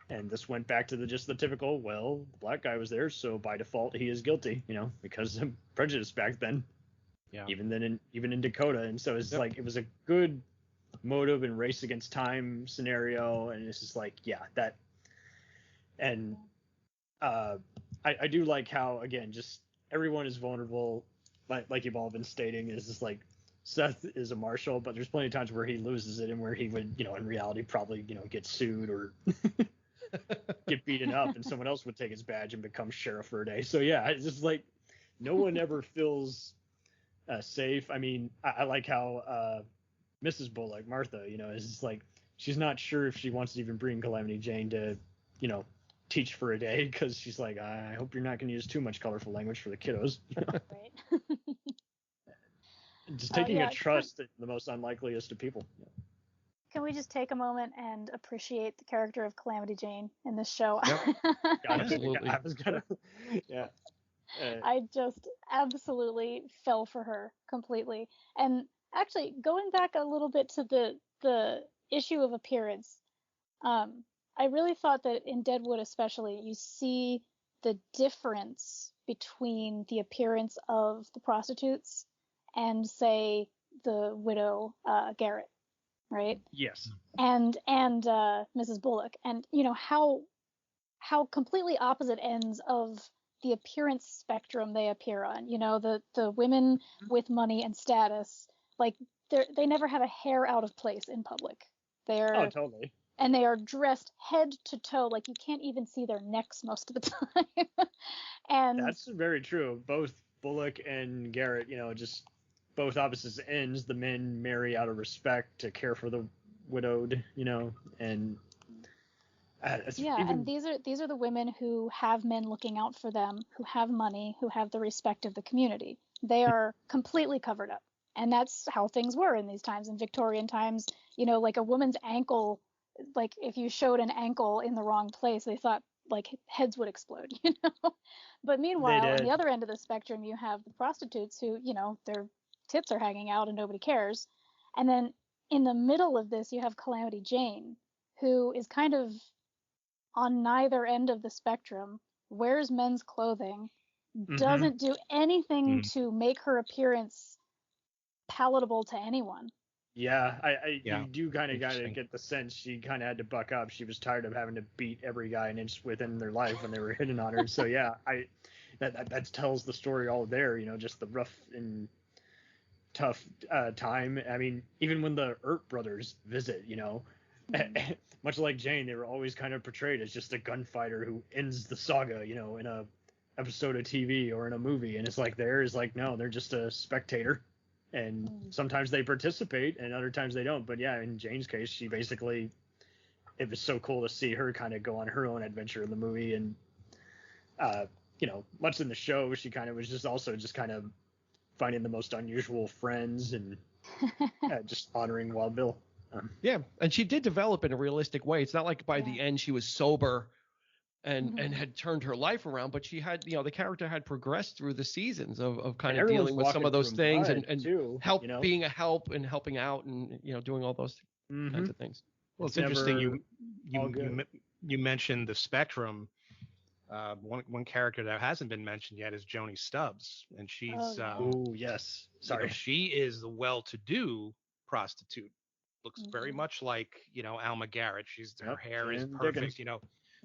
and this went back to the typical, well, the black guy was there, so by default he is guilty, because of prejudice back then. Yeah. Even in Dakota. And so it's like, it was a good motive and race against time scenario. And it's just like, that. And I do like how, again, just everyone is vulnerable. Like you've all been stating, is just like Seth is a marshal, but there's plenty of times where he loses it and where he would, in reality probably, get sued or get beaten up, and someone else would take his badge and become sheriff for a day. So yeah, it's just like no one ever feels safe. I mean, I like how Mrs. Bullock, Martha, is just like, she's not sure if she wants to even bring Calamity Jane to, teach for a day, because she's like, I hope you're not going to use too much colorful language for the kiddos. Right. Just taking a trust in the most unlikeliest of people. Can we just take a moment and appreciate the character of Calamity Jane in this show? Yep. Absolutely. I was gonna, I just absolutely fell for her completely. And actually, going back a little bit to the issue of appearance, I really thought that in Deadwood especially, you see the difference between the appearance of the prostitutes and, say, the widow Garrett, right? Yes. And Mrs. Bullock, and how completely opposite ends of the appearance spectrum they appear on. The women with money and status, like they never have a hair out of place in public. Oh, totally. And they are dressed head to toe, like you can't even see their necks most of the time. And that's very true. Both Bullock and Garrett, just both opposite ends. The men marry out of respect to care for the widowed, and and these are the women who have men looking out for them, who have money, who have the respect of the community. They are completely covered up, and that's how things were in these times. In Victorian times, like a woman's ankle, like if you showed an ankle in the wrong place, they thought like heads would explode, But meanwhile, on the other end of the spectrum, you have the prostitutes who, their tits are hanging out and nobody cares. And then in the middle of this, you have Calamity Jane, who is kind of on neither end of the spectrum, wears men's clothing, doesn't do anything to make her appearance palatable to anyone. Yeah, you do kind of gotta get the sense she kind of had to buck up. She was tired of having to beat every guy an inch within their life when they were hitting on her. So yeah, that tells the story all there. Just the rough and tough time. I mean, even when the Earp brothers visit, much like Jane, they were always kind of portrayed as just a gunfighter who ends the saga, in a episode of TV or in a movie. And it's like no, they're just a spectator. And sometimes they participate and other times they don't. But yeah, in Jane's case, she basically, it was so cool to see her kind of go on her own adventure in the movie. And, much in the show, she kind of was just kind of finding the most unusual friends and just honoring Wild Bill. Yeah. And she did develop in a realistic way. It's not like by the end she was sober and had turned her life around, but she had, the character had progressed through the seasons of kind And of everyone's dealing with some walking of those through things mud, and too, being a help and helping out and doing all those kinds of things. Well, it's interesting. You mentioned the spectrum. One character that hasn't been mentioned yet is Joni Stubbs, and she's yes, sorry, she is the well-to-do prostitute. Looks very much like Alma Garrett. Her hair is perfect,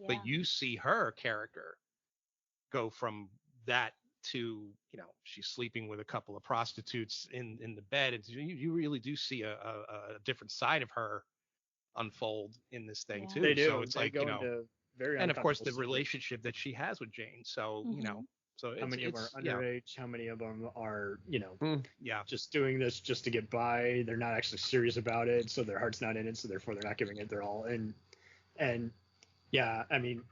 but you see her character go from that to she's sleeping with a couple of prostitutes in the bed. And you really do see a different side of her unfold in this thing too. They do. So it's They go into very and of course the uncomfortable relationship that she has with Jane. So so how many of them are underage? How many of them are just doing this just to get by? They're not actually serious about it, so their heart's not in it, so therefore they're not giving it their all. And yeah, I mean,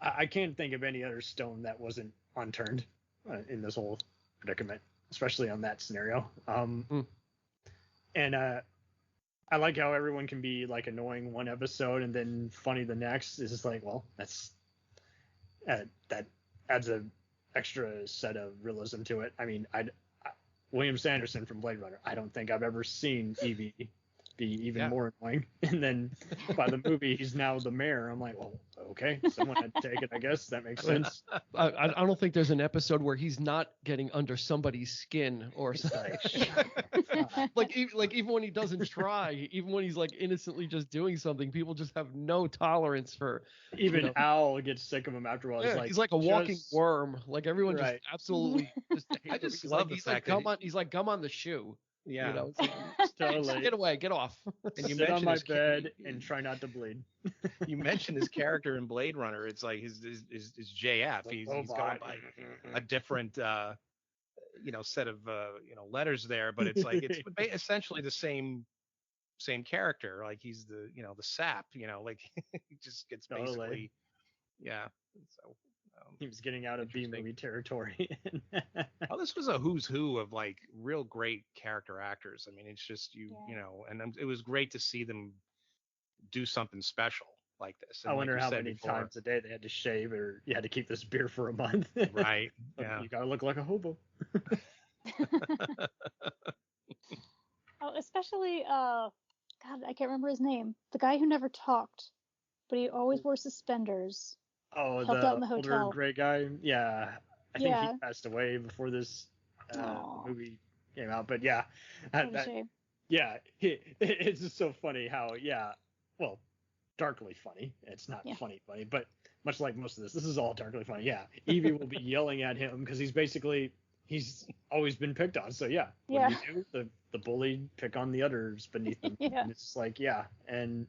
I can't think of any other stone that wasn't unturned in this whole predicament, especially on that scenario. And I like how everyone can be like annoying one episode and then funny the next. It's just like, well, that's that adds a extra set of realism to it. I mean, William Sanderson from Blade Runner, I don't think I've ever seen Evie be even more annoying. And then by the movie, he's now the mayor. I'm like, well, okay, someone had to take it, I guess. That makes sense. I don't think there's an episode where he's not getting under somebody's skin or something. like even when he doesn't try, even when he's like innocently just doing something, people just have no tolerance for. Even Al gets sick of him after a while. He's like a walking worm. Like everyone just absolutely. I just love the fact that he's like gum on the shoe. Yeah, it's like, totally. Get away, get off. And you sit on my bed and try not to bleed. You mentioned his character in Blade Runner. It's like his JF. He's going by a different set of letters there, but it's like it's essentially the same character. Like he's the the sap. Like he just gets basically So. He was getting out of B-movie territory. Oh, this was a who's who of like real great character actors. I mean, it's just and it was great to see them do something special like this. And I wonder how many before, times a day they had to shave, or you had to keep this beard for a month. Right. Yeah. You gotta look like a hobo. Especially God, I can't remember his name. The guy who never talked, but he always wore suspenders. Oh, helped out in the hotel. Older gray guy. Yeah, I think he passed away before this movie came out. But yeah, it's just so funny how darkly funny. It's not funny, but much like most of this is all darkly funny. Yeah, Evie will be yelling at him because he's always been picked on. So what do you do? The bully pick on the others beneath them. And it's just like and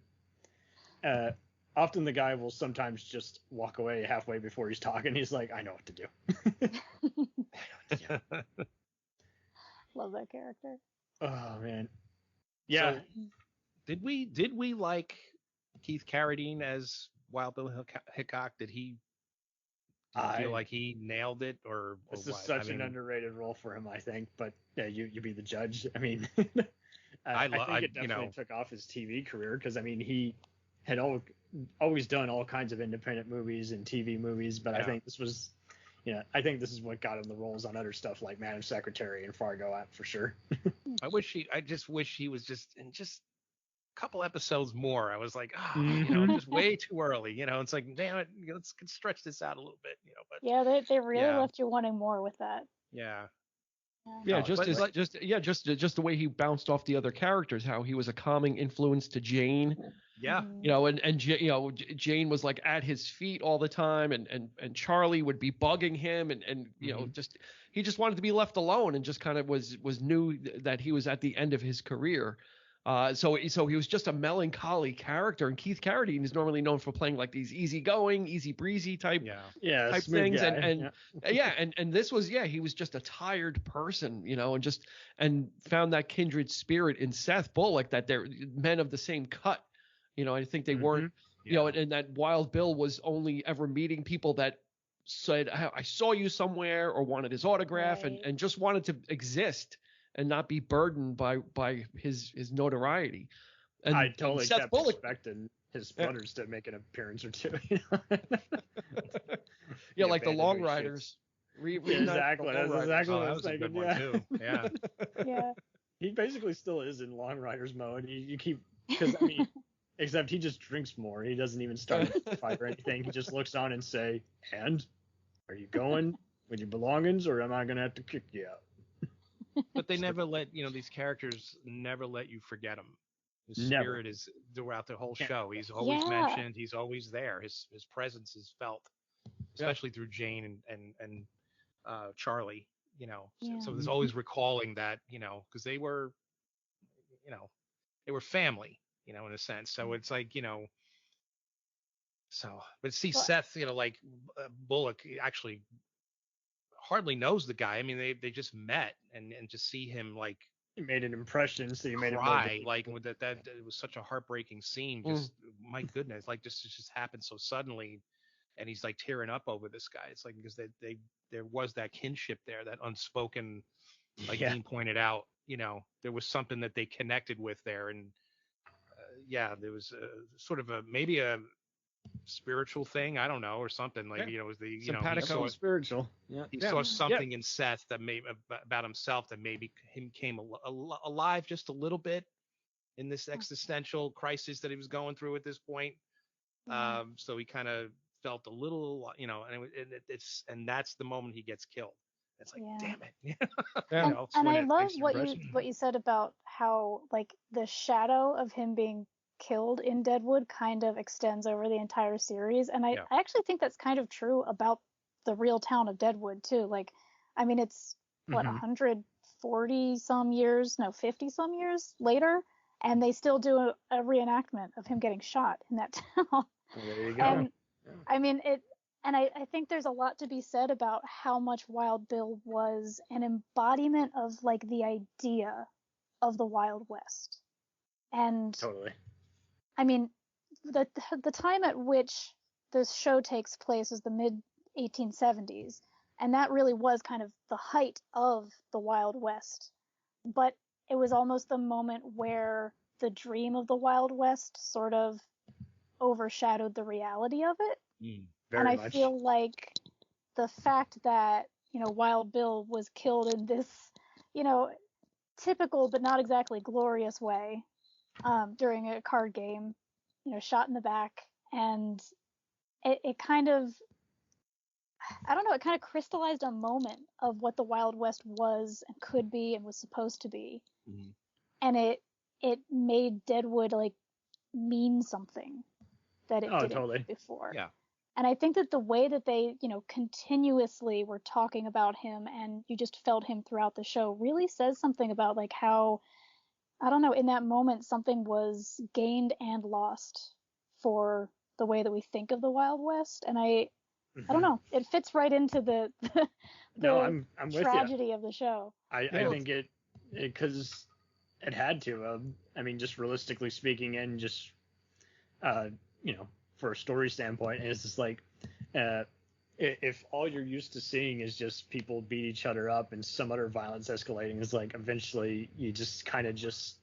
often the guy will sometimes just walk away halfway before he's talking. He's like, I know what to do. Love that character. Oh man. Yeah. So, did we like Keith Carradine as Wild Bill Hickok? Did he feel like he nailed it, or this is such an underrated role for him, I think. But yeah, you be the judge. I mean, I think it definitely took off his TV career because I mean he had always done all kinds of independent movies and TV movies, but I think this was, I think this is what got him the roles on other stuff like Madam Secretary and Fargo for sure. I just wish he was just in just a couple episodes more. I was like, just way too early. It's like, damn it, let's stretch this out a little bit. But they really left you wanting more with that. Yeah. Yeah, just the way he bounced off the other characters, how he was a calming influence to Jane. Yeah. And Jane was like at his feet all the time, and Charlie would be bugging him, and he just wanted to be left alone, and just kind of was knew that he was at the end of his career. So he was just a melancholy character, and Keith Carradine is normally known for playing like these easygoing, easy breezy type things, and this was he was just a tired person, and found that kindred spirit in Seth Bullock, that they're men of the same cut, I think they weren't, and that Wild Bill was only ever meeting people that said, I saw you somewhere, or wanted his autograph, and just wanted to exist and not be burdened by his notoriety. And I totally Seth kept Bullock, expecting his brothers to make an appearance or two. Yeah, like the Long Riders. Exactly. That's exactly what I was thinking. Good one too. Yeah. Yeah. He basically still is in Long Riders mode. You keep, because I mean, except he just drinks more. He doesn't even start a fight or anything. He just looks on and say, "And are you going with your belongings, or am I gonna have to kick you out?" But they never let these characters never let you forget him. His Never. spirit is throughout the whole show. He's always mentioned. He's always there. His presence is felt, especially through Jane and Charlie. So there's always recalling that, because they were family, in a sense. So it's like, but see Seth, like Bullock actually hardly knows the guy. I mean, they just met and just see him like, he made an impression, so you made him cry, like with that it was such a heartbreaking scene. Just my goodness, like this just happened so suddenly, and he's like tearing up over this guy. It's like because there was that kinship there, that unspoken, like Dean pointed out. There was something that they connected with there, and there was sort of maybe a spiritual thing, I don't know, or something like it was the simpatico spiritual. He saw something in Seth that maybe about himself that maybe him came alive just a little bit in this existential crisis that he was going through at this point. So he kind of felt a little, and that's the moment he gets killed. It's like, damn it. And I love what you said about how like the shadow of him being killed in Deadwood kind of extends over the entire series, and I actually think that's kind of true about the real town of Deadwood too. Like, I mean, it's 140 some years, no, 50 some years later, and they still do a reenactment of him getting shot in that town. Well, there you go. And I mean it, and I think there's a lot to be said about how much Wild Bill was an embodiment of like the idea of the Wild West. And totally. I mean, the time at which this show takes place is the mid 1870s, and that really was kind of the height of the Wild West. But it was almost the moment where the dream of the Wild West sort of overshadowed the reality of it. And I feel like the fact that, Wild Bill was killed in this, typical but not exactly glorious way, during a card game, shot in the back, and it kind of, I don't know, it kind of crystallized a moment of what the Wild West was and could be and was supposed to be. And it made Deadwood like mean something that it didn't before. Yeah. And I think that the way that they, continuously were talking about him, and you just felt him throughout the show, really says something about like how, I don't know, in that moment something was gained and lost for the way that we think of the Wild West. And I don't know, it fits right into the I'm tragedy of the show. I think it because it had to. I mean, just realistically speaking, and just for a story standpoint, it's just like if all you're used to seeing is just people beat each other up and some other violence escalating, it's like eventually you just kind of just.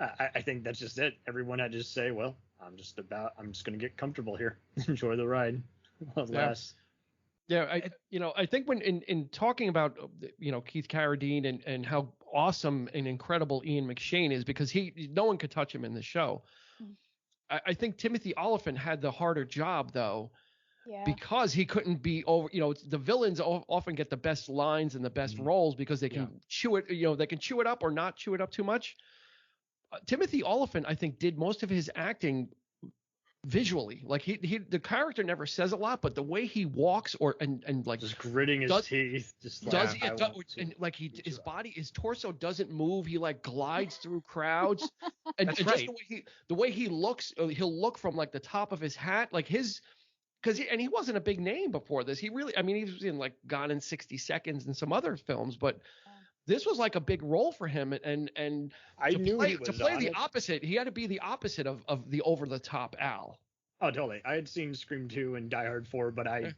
I think that's just it. Everyone had to just say, well, I'm just going to get comfortable here, enjoy the ride. Last. Yeah, I think when in talking about Keith Carradine and how awesome and incredible Ian McShane is, because no one could touch him in the show. I think Timothy Olyphant had the harder job though, because he couldn't be over. The villains often get the best lines and the best roles because they can chew it. They can chew it up or not chew it up too much. Timothy Olyphant, I think, did most of his acting visually. Like the character never says a lot, but the way he walks and like just gritting his teeth, just like his torso doesn't move. He like glides through crowds, and That's just right. the way he looks, he'll look from like the top of his hat, like he wasn't a big name before this. He really, I mean, he was in like Gone in 60 Seconds and some other films, but this was like a big role for him, and I knew to play the opposite. He had to be the opposite of the over the top Al. Oh, totally. I had seen Scream 2 and Die Hard 4, but I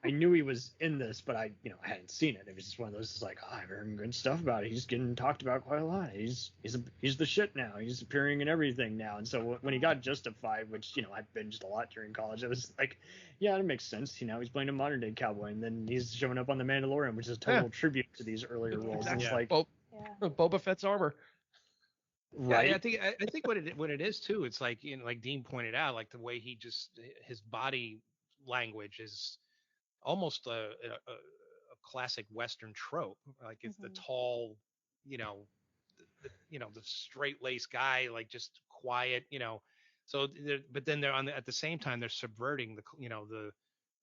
knew he was in this, but I hadn't seen it. It was just one of those, it's like, oh, I've heard good stuff about it. He's getting talked about quite a lot. He's the shit now. He's appearing in everything now. And so when he got Justified, which, I binged a lot during college, it was like, yeah, it makes sense. He's playing a modern day cowboy, and then he's showing up on The Mandalorian, which is a total tribute to these earlier roles. And it's like, Boba Fett's armor. Right. Yeah, I think what it is too, it's like, like Dean pointed out, like the way his body language is almost a classic Western trope. Like it's the tall, the straight laced guy, like just quiet, So, but then they're at the same time they're subverting the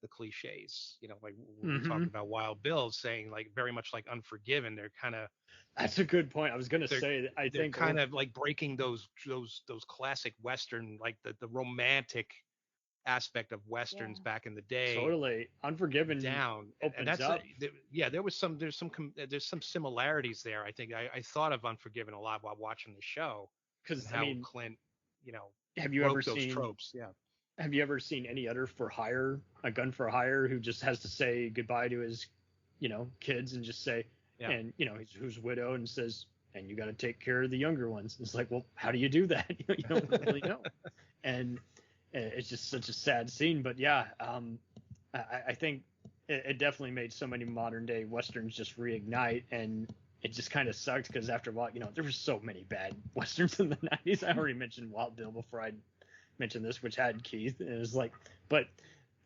cliches, like we were talking about Wild Bill, saying like very much like Unforgiven. They're kind of. That's a good point. I was going to say that I think kind of like breaking those classic Western, like the romantic aspect of Westerns back in the day. Totally. Unforgiven down. And that's up. There's some similarities there. I think I thought of Unforgiven a lot while watching the show, because how Clint, have you ever those seen tropes? Yeah. Have you ever seen any other a gun for hire who just has to say goodbye to his, kids and just say, and who's widowed and says, and you got to take care of the younger ones. It's like, well, how do you do that? You don't really know. And it's just such a sad scene. But yeah, I think it definitely made so many modern day Westerns just reignite, and it just kind of sucked because after a while, there were so many bad Westerns in the 90s. I already mentioned Wild Bill before I mentioned this, which had Keith, and it was like, but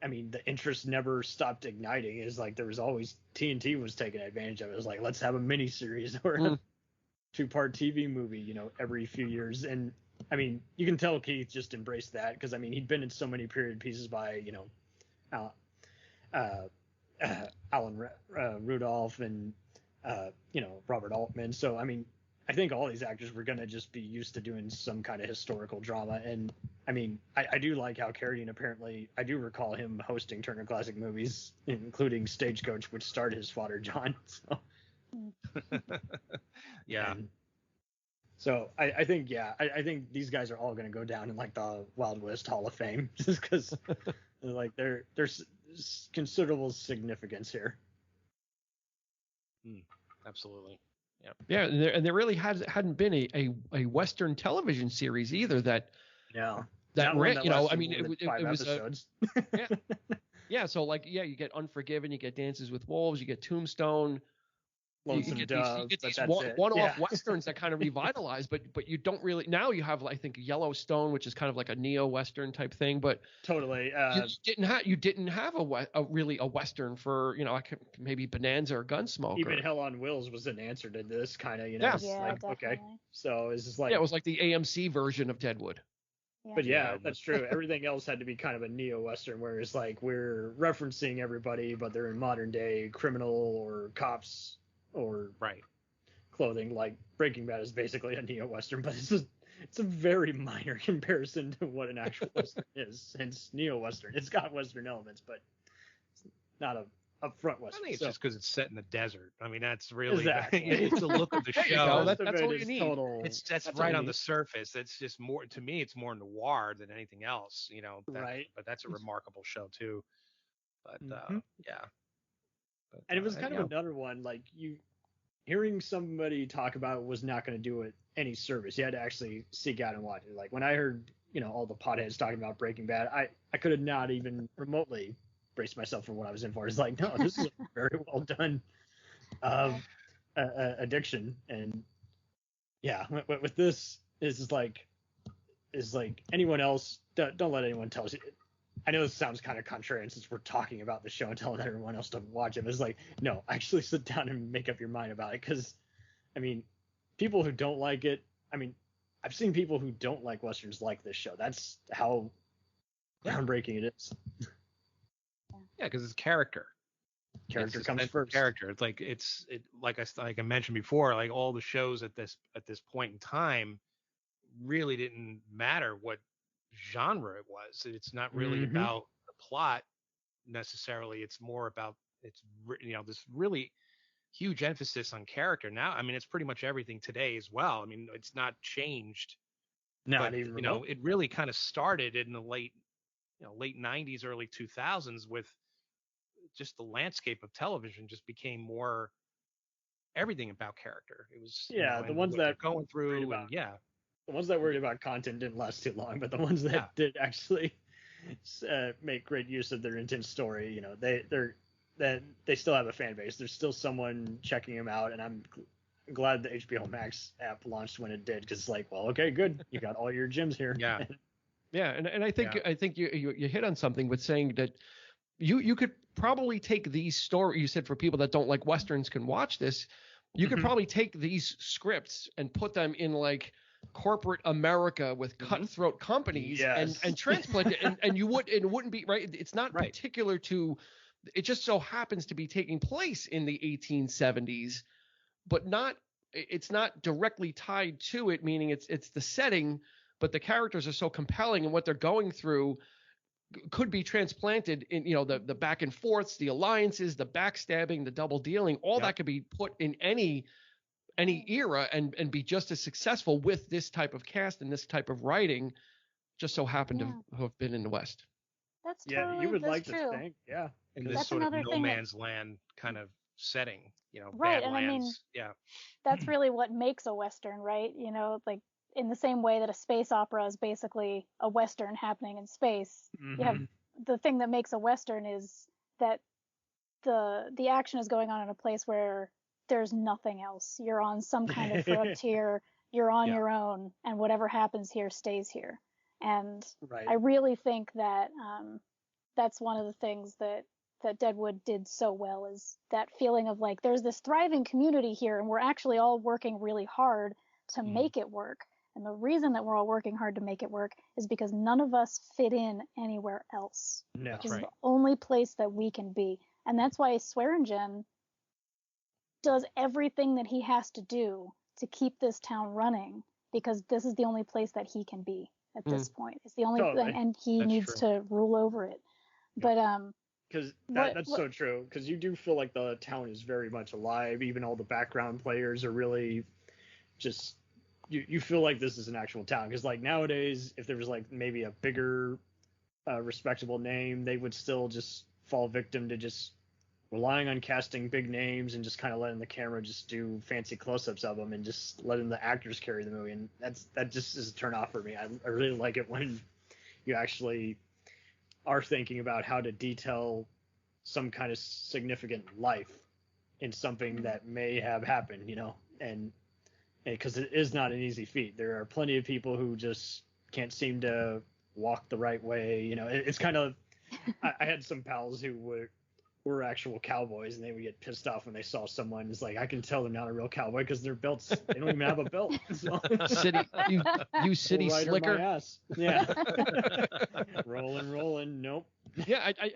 I mean, the interest never stopped igniting. It's like there was always TNT was taking advantage of it. It was like, let's have a mini series or a 2-part TV movie, every few years. And I mean, you can tell Keith just embraced that because I mean, he'd been in so many period pieces by Alan Rudolph and Robert Altman. So I mean, I think all these actors were gonna just be used to doing some kind of historical drama. And I mean, I do like how Carradine apparently, I do recall him hosting Turner Classic Movies, including Stagecoach, which starred his father John. So yeah. So I think I think these guys are all gonna go down in like the Wild West Hall of Fame just because like there's considerable significance here. Absolutely. Yep. Yeah, and there really hadn't been a Western television series either that ran. I mean, it was So like, you get Unforgiven, you get Dances with Wolves, you get Tombstone. You get these one-off westerns that kind of revitalize, but you don't really. Now you have, I think, Yellowstone, which is kind of like a neo-western type thing, but totally you didn't have a western for maybe Bonanza or Gunsmoke. Even Hell on Wheels was an answer to this kind of okay. So it's just like it was like the AMC version of Deadwood. But that's true. Everything else had to be kind of a neo-western, whereas like we're referencing everybody, but they're in modern day criminal or cops. Or clothing. Like Breaking Bad is basically a neo-western, but it's a very minor comparison to what an actual western is. Hence neo-western. It's got western elements, but it's not a front western. I think it's just because it's set in the desert. I mean, that's really it's the look of the show. That's all you need. That's right on the surface. It's just more, to me, it's more noir than anything else. But that's a remarkable show too. But yeah. And it was kind of another one, like hearing somebody talk about it was not going to do it any service. You had to actually seek out and watch it. Like when I heard, all the potheads talking about Breaking Bad, I could have not even remotely braced myself for what I was in for. It's like, no, this is a very well done addiction. And with this is like anyone else, don't let anyone tell you. I know this sounds kind of contrary since we're talking about the show and telling everyone else to watch it. But it's like, no, actually sit down and make up your mind about it. Because, I mean, people who don't like it, I mean, I've seen people who don't like Westerns like this show. That's how groundbreaking it is. Yeah, because it's character. Character comes first. Character. It's like I mentioned before, like all the shows at this point in time really didn't matter what genre it was. It's not really about the plot necessarily. It's more about this really huge emphasis on character. Now, I mean, it's pretty much everything today as well. I mean, it's not changed. Not even it really kind of started in the late late 90s, early 2000s, with just the landscape of television just became more everything about character. It was the ones what that they're going through, about, and the ones that worried about content didn't last too long, but the ones that did actually make great use of their intense story, they still have a fan base. There's still someone checking them out, and I'm glad the HBO Max app launched when it did, because it's like, well, okay, good, you got all your gems here. Yeah, and I think you hit on something with saying that you could probably take these stories. You said for people that don't like westerns can watch this. You could probably take these scripts and put them in like corporate America with cutthroat companies and transplant it, and it wouldn't be right. It's not particular to. It just so happens to be taking place in the 1870s, but it's not directly tied to it. Meaning it's the setting, but the characters are so compelling, and what they're going through could be transplanted in, the back and forths, the alliances, the backstabbing, the double dealing, all that could be put in any era and be just as successful with this type of cast and this type of writing. Just so happened to have been in the West. That's totally you would that's like true. to think, in this That's sort of another no thing man's land kind of setting, right, and I mean, Badlands. that's really what makes a Western, right? Like in the same way that a space opera is basically a Western happening in space. You have the thing that makes a Western is that the action is going on in a place where there's nothing else. You're on some kind of frontier, you're on your own, and whatever happens here stays here. And I really think that that's one of the things that Deadwood did so well, is that feeling of like there's this thriving community here, and we're actually all working really hard to make it work. And the reason that we're all working hard to make it work is because none of us fit in anywhere else. No, this is the only place that we can be. And that's why Swearingen does everything that he has to do to keep this town running, because this is the only place that he can be at this point. It's the only thing, and he needs to rule over it. But because that's so true, because you do feel like the town is very much alive. Even all the background players are really just you feel like this is an actual town, because like nowadays if there was like maybe a bigger respectable name, they would still just fall victim to just relying on casting big names and just kind of letting the camera just do fancy close-ups of them and just letting the actors carry the movie. And that just is a turn off for me. I really like it when you actually are thinking about how to detail some kind of significant life in something that may have happened, and because it is not an easy feat. There are plenty of people who just can't seem to walk the right way. It's kind of, I had some pals who were actual cowboys, and they would get pissed off when they saw someone. It's like, I can tell they're not a real cowboy because their belts, they don't even have a belt. So. You city slicker. My ass. Yeah. rolling. Nope. Yeah, I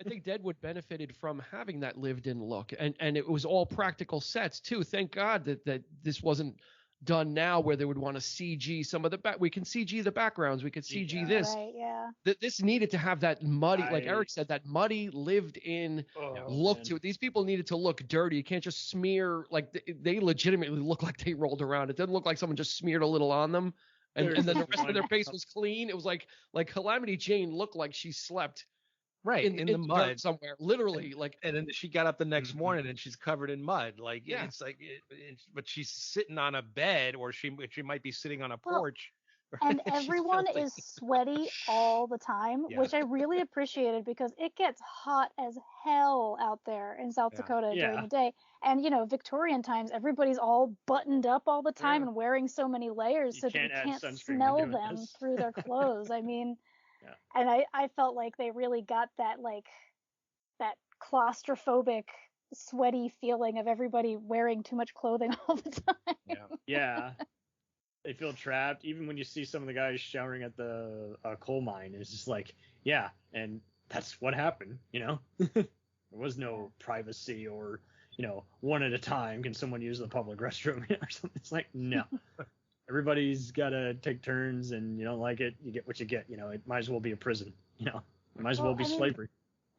think Deadwood benefited from having that lived-in look, and it was all practical sets too. Thank God that this wasn't done now, where they would want to CG some of the we can CG the backgrounds, we could CG this. Right, yeah. This needed to have that muddy, like Erik said, that muddy lived-in look to it. These people needed to look dirty. You can't just smear, like they legitimately look like they rolled around. It didn't look like someone just smeared a little on them. And then the rest of their face was clean. It was like Calamity Jane looked like she slept in the mud somewhere, literally. And then she got up the next morning and she's covered in mud. It's like, but she's sitting on a bed, or she might be sitting on a porch. And everyone is sweaty all the time, which I really appreciated, because it gets hot as hell out there in South Dakota during the day. And, Victorian times, everybody's all buttoned up all the time and wearing so many layers so that you can't smell them through their clothes. I mean, and I felt like they really got that, that claustrophobic, sweaty feeling of everybody wearing too much clothing all the time. Yeah. They feel trapped. Even when you see some of the guys showering at the coal mine, it's just like, and that's what happened, There was no privacy or, one at a time. Can someone use the public restroom or something? It's like, no. Everybody's got to take turns, and you don't like it, you get what you get. It might as well be a prison. It might as well be slavery.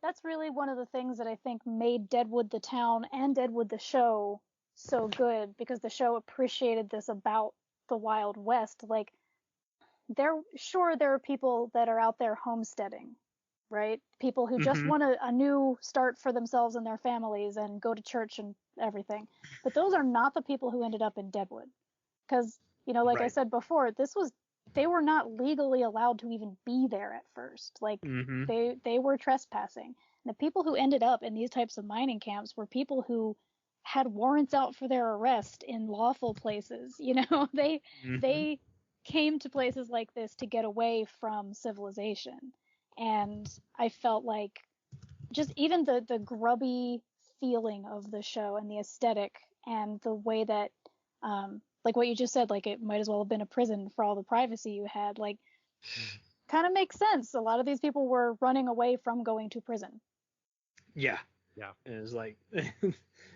That's really one of the things that I think made Deadwood the town and Deadwood the show so good, because the show appreciated this about the Wild West. Like, there are people that are out there homesteading, right? People who just want a new start for themselves and their families and go to church and everything. But those are not the people who ended up in Deadwood. Because, like I said before, they were not legally allowed to even be there at first. Like, they were trespassing. And the people who ended up in these types of mining camps were people who had warrants out for their arrest in lawful places. They came to places like this to get away from civilization. And I felt like just even the grubby feeling of the show and the aesthetic and the way that, like what you just said, like it might as well have been a prison for all the privacy you had, like kind of makes sense. A lot of these people were running away from going to prison. Yeah. And it's like, this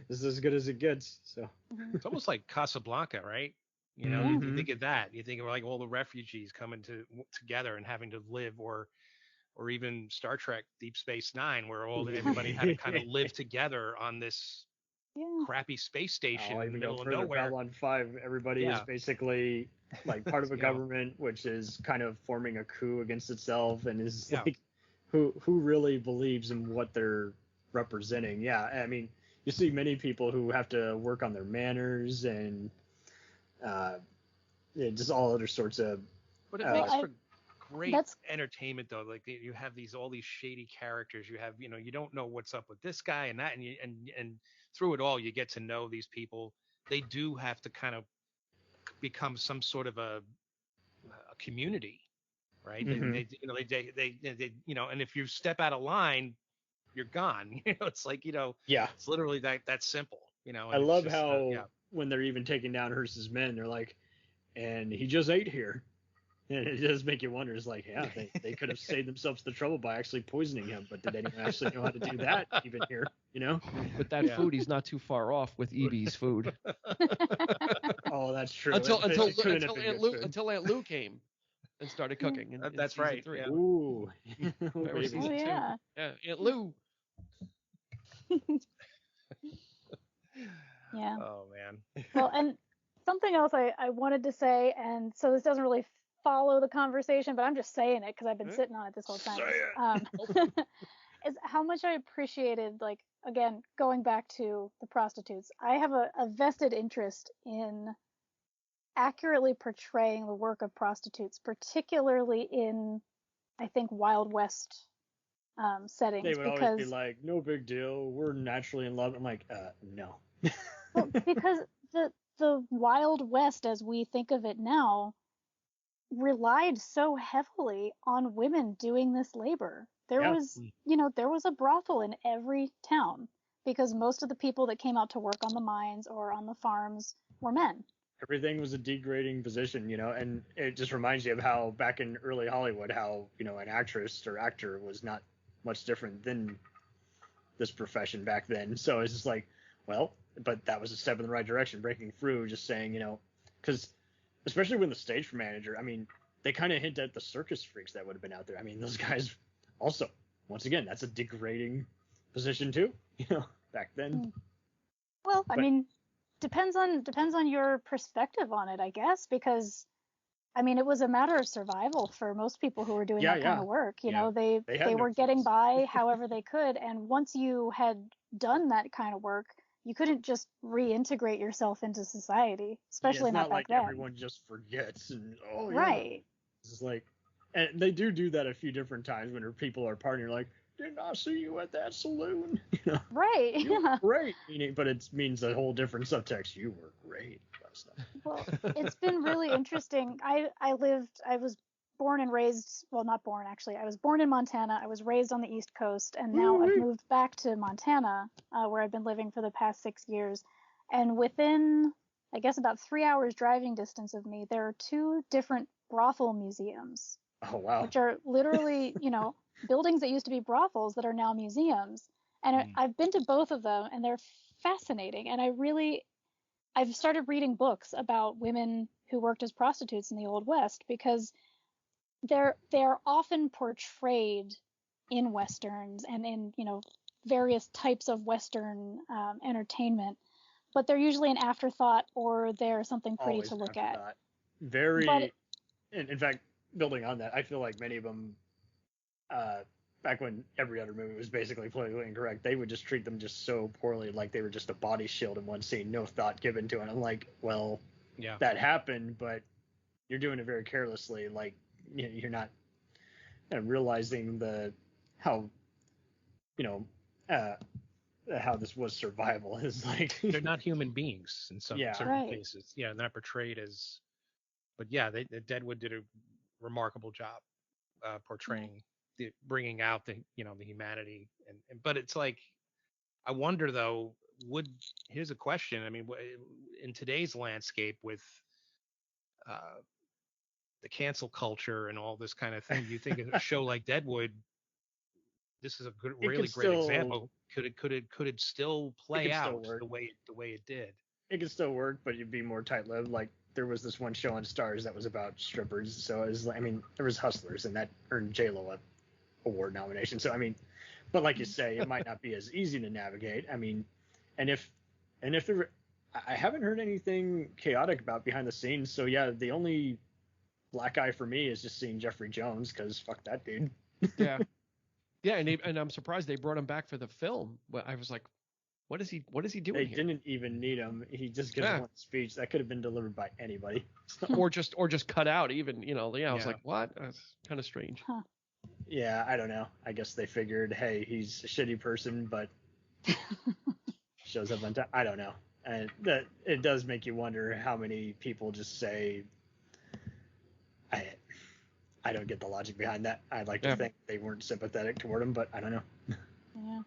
is as good as it gets. So it's almost like Casablanca, right? You think of that. You think of like all the refugees coming together and having to live, or even Star Trek Deep Space Nine, where everybody had to kind of live together on this crappy space station in the middle of nowhere. Babylon 5, everybody is basically like part of a government which is kind of forming a coup against itself, and is like who really believes in what they're representing. Yeah, I mean, you see many people who have to work on their manners and just all other sorts of. But it makes for great entertainment, though. Like you have all these shady characters. You have, you don't know what's up with this guy and that, and through it all, you get to know these people. They do have to kind of become some sort of a community, right? They and if you step out of line, you're gone. It's like, it's literally that simple. I love how when they're even taking down Hearst's men, they're like, and he just ate here. And it does make you wonder. It's like, yeah, they could have saved themselves the trouble by actually poisoning him, but did anyone actually know how to do that even here? With that food, he's not too far off with EB's food. Oh, that's true. Until Aunt Lou came and started cooking. That's right. 3. Yeah. Ooh. Season 2. Yeah. Yeah, Aunt Lou. Yeah. Oh man. Well, and something else I wanted to say, and so this doesn't really follow the conversation, but I'm just saying it because I've been sitting on it this whole time. Is how much I appreciated, like, again, going back to the prostitutes. I have a vested interest in accurately portraying the work of prostitutes, particularly in, I think, Wild West settings. They would always be like, no big deal, we're naturally in love. I'm like, no. Well, because the Wild West, as we think of it now, relied so heavily on women doing this labor. There was a brothel in every town because most of the people that came out to work on the mines or on the farms were men. Everything was a degrading position, and it just reminds you of how back in early Hollywood, how, an actress or actor was not much different than this profession back then. So it's just like, well, but that was a step in the right direction, breaking through, just saying, because especially when the stage manager, I mean, they kind of hint at the circus freaks that would have been out there. I mean, those guys also, once again, that's a degrading position too, back then. Well, I mean, depends on your perspective on it, I guess, because I mean, it was a matter of survival for most people who were doing that kind of work. They were getting by however they could, and once you had done that kind of work, you couldn't just reintegrate yourself into society, especially not back like then. Everyone just forgets and right. It's like, and they do that a few different times when people are partying. You're like, didn't I see you at that saloon? Right. You were great. But it means a whole different subtext. You were great. Well, it's been really interesting. I was born and raised, well, not born actually. I was born in Montana. I was raised on the East Coast, and now I've moved back to Montana, where I've been living for the past 6 years. And within, I guess, about 3 hours driving distance of me, there are 2 different brothel museums. Oh, wow. Which are literally, buildings that used to be brothels that are now museums. And I've been to both of them, and they're fascinating. And I've started reading books about women who worked as prostitutes in the Old West because they're often portrayed in Westerns and in, various types of Western entertainment, but they're usually an afterthought or they're something pretty to look at. In fact, building on that, I feel like many of them, back when every other movie was basically politically incorrect, they would just treat them just so poorly, like they were just a body shield in one scene, no thought given to it. I'm like, well, Yeah. that happened, but you're doing it very carelessly. Like, you're not realizing how this was survival. Is like They're not human beings in some certain Right. cases. Yeah, they're not portrayed as. But yeah, Deadwood did a remarkable job portraying, bringing out the humanity, but it's like, I wonder though, here's a question. I mean, in today's landscape with the cancel culture and all this kind of thing, do you think a show like Deadwood, this is a really great example, could it still play out the way it did? It could still work, but you'd be more tight-lipped. Like, there was this one show on Stars that was about strippers. So it was, I mean, there was Hustlers, and that earned J-Lo a award nomination. So I mean, but like you say, it might not be as easy to navigate. I mean, and if there, I haven't heard anything chaotic about behind the scenes. So yeah, the only black eye for me is just seeing Jeffrey Jones, because fuck that dude. Yeah, yeah, and I'm surprised they brought him back for the film. But I was like, what is he doing They here? didn't even need him. He just gives one speech that could have been delivered by anybody. or just cut out even. I was like, what? That's kind of strange. Huh. Yeah, I don't know. I guess they figured, hey, he's a shitty person, but shows up on time. I don't know. And that it does make you wonder how many people just say, I don't get the logic behind that. I'd like to think they weren't sympathetic toward him, but I don't know. Yeah.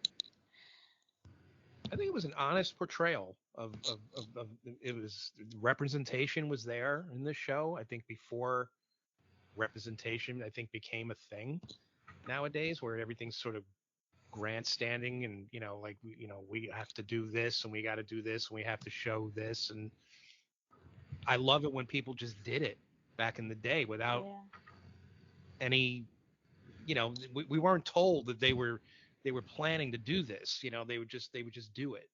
I think it was an honest portrayal of it was, representation was there in this show. I think before representation, I think, became a thing nowadays, where everything's sort of grandstanding and we have to do this and we got to do this and we have to show this, and I love it when people just did it back in the day without any, we weren't told that they were planning to do this. They would just do it.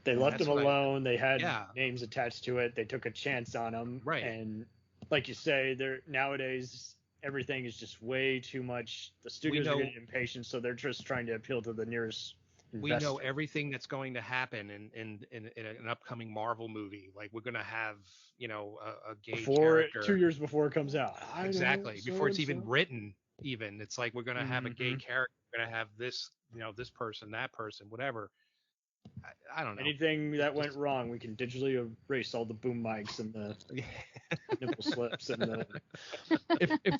They left him alone. They had names attached to it. They took a chance on him. Right. And like you say, nowadays everything is just way too much. The studios are getting impatient, so they're just trying to appeal to the nearest investor. We know everything that's going to happen in an upcoming Marvel movie. Like, we're going to have, a gay character 2 years before it comes out. Exactly. Before it's even written, even. It's like, we're going to have a gay character. We're going to have this, this person, that person, whatever. I don't know. Anything that went wrong, we can digitally erase all the boom mics and the nipple slips and the.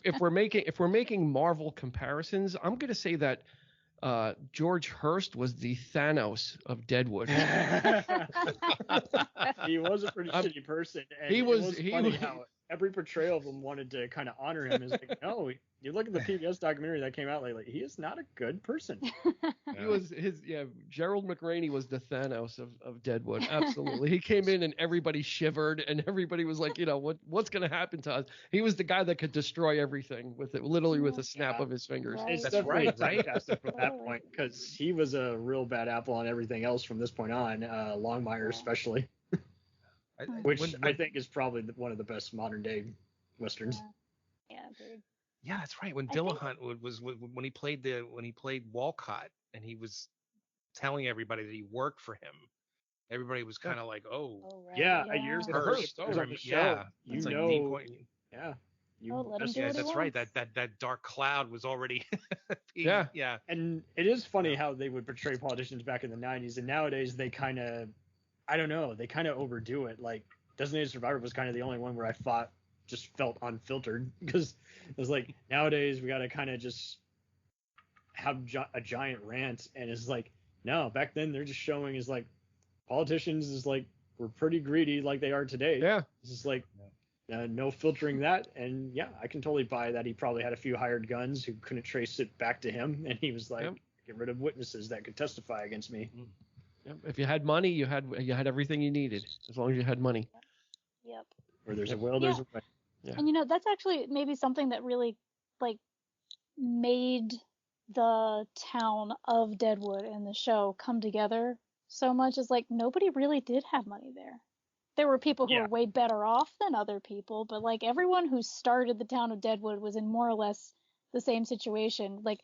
If we're making Marvel comparisons, I'm gonna say that George Hurst was the Thanos of Deadwood. He was a pretty shitty person. And he was funny how every portrayal of him wanted to kind of honor him. Is like, no, you look at the PBS documentary that came out lately. He is not a good person. He was Gerald McRaney was the Thanos of Deadwood. Absolutely. He came in and everybody shivered and everybody was like, what's going to happen to us? He was the guy that could destroy everything with a snap of his fingers. Right. That's right. From that point, because he was a real bad apple on everything else from this point on. Longmire especially. Which I think is probably one of the best modern day westerns. Yeah, dude. Yeah, that's right. When Dillahunt was when he played Walcott and he was telling everybody that he worked for him, everybody was kind of like, "Oh, right. Yeah, years Hurst on the show. That's let him do that's right. That dark cloud was already. Yeah. And it is funny how they would portray politicians back in the '90s, and nowadays they kind of. I don't know. They kind of overdo it. Like, Designated Survivor was kind of the only one where I just felt unfiltered, because it was like, nowadays we got to kind of just have a giant rant, and it's like, no, back then they're just showing is like politicians is like we're pretty greedy like they are today. Yeah, it's just like no filtering that, and yeah, I can totally buy that. He probably had a few hired guns who couldn't trace it back to him, and he was like, get rid of witnesses that could testify against me. If you had money, you had everything you needed, as long as you had money. Yep. Where there's a will, there's a way. Yeah. And that's actually maybe something that really made the town of Deadwood and the show come together so much, is like nobody really did have money there. there were people who Yeah. were way better off than other people, but like everyone who started the town of Deadwood was in more or less the same situation. Like,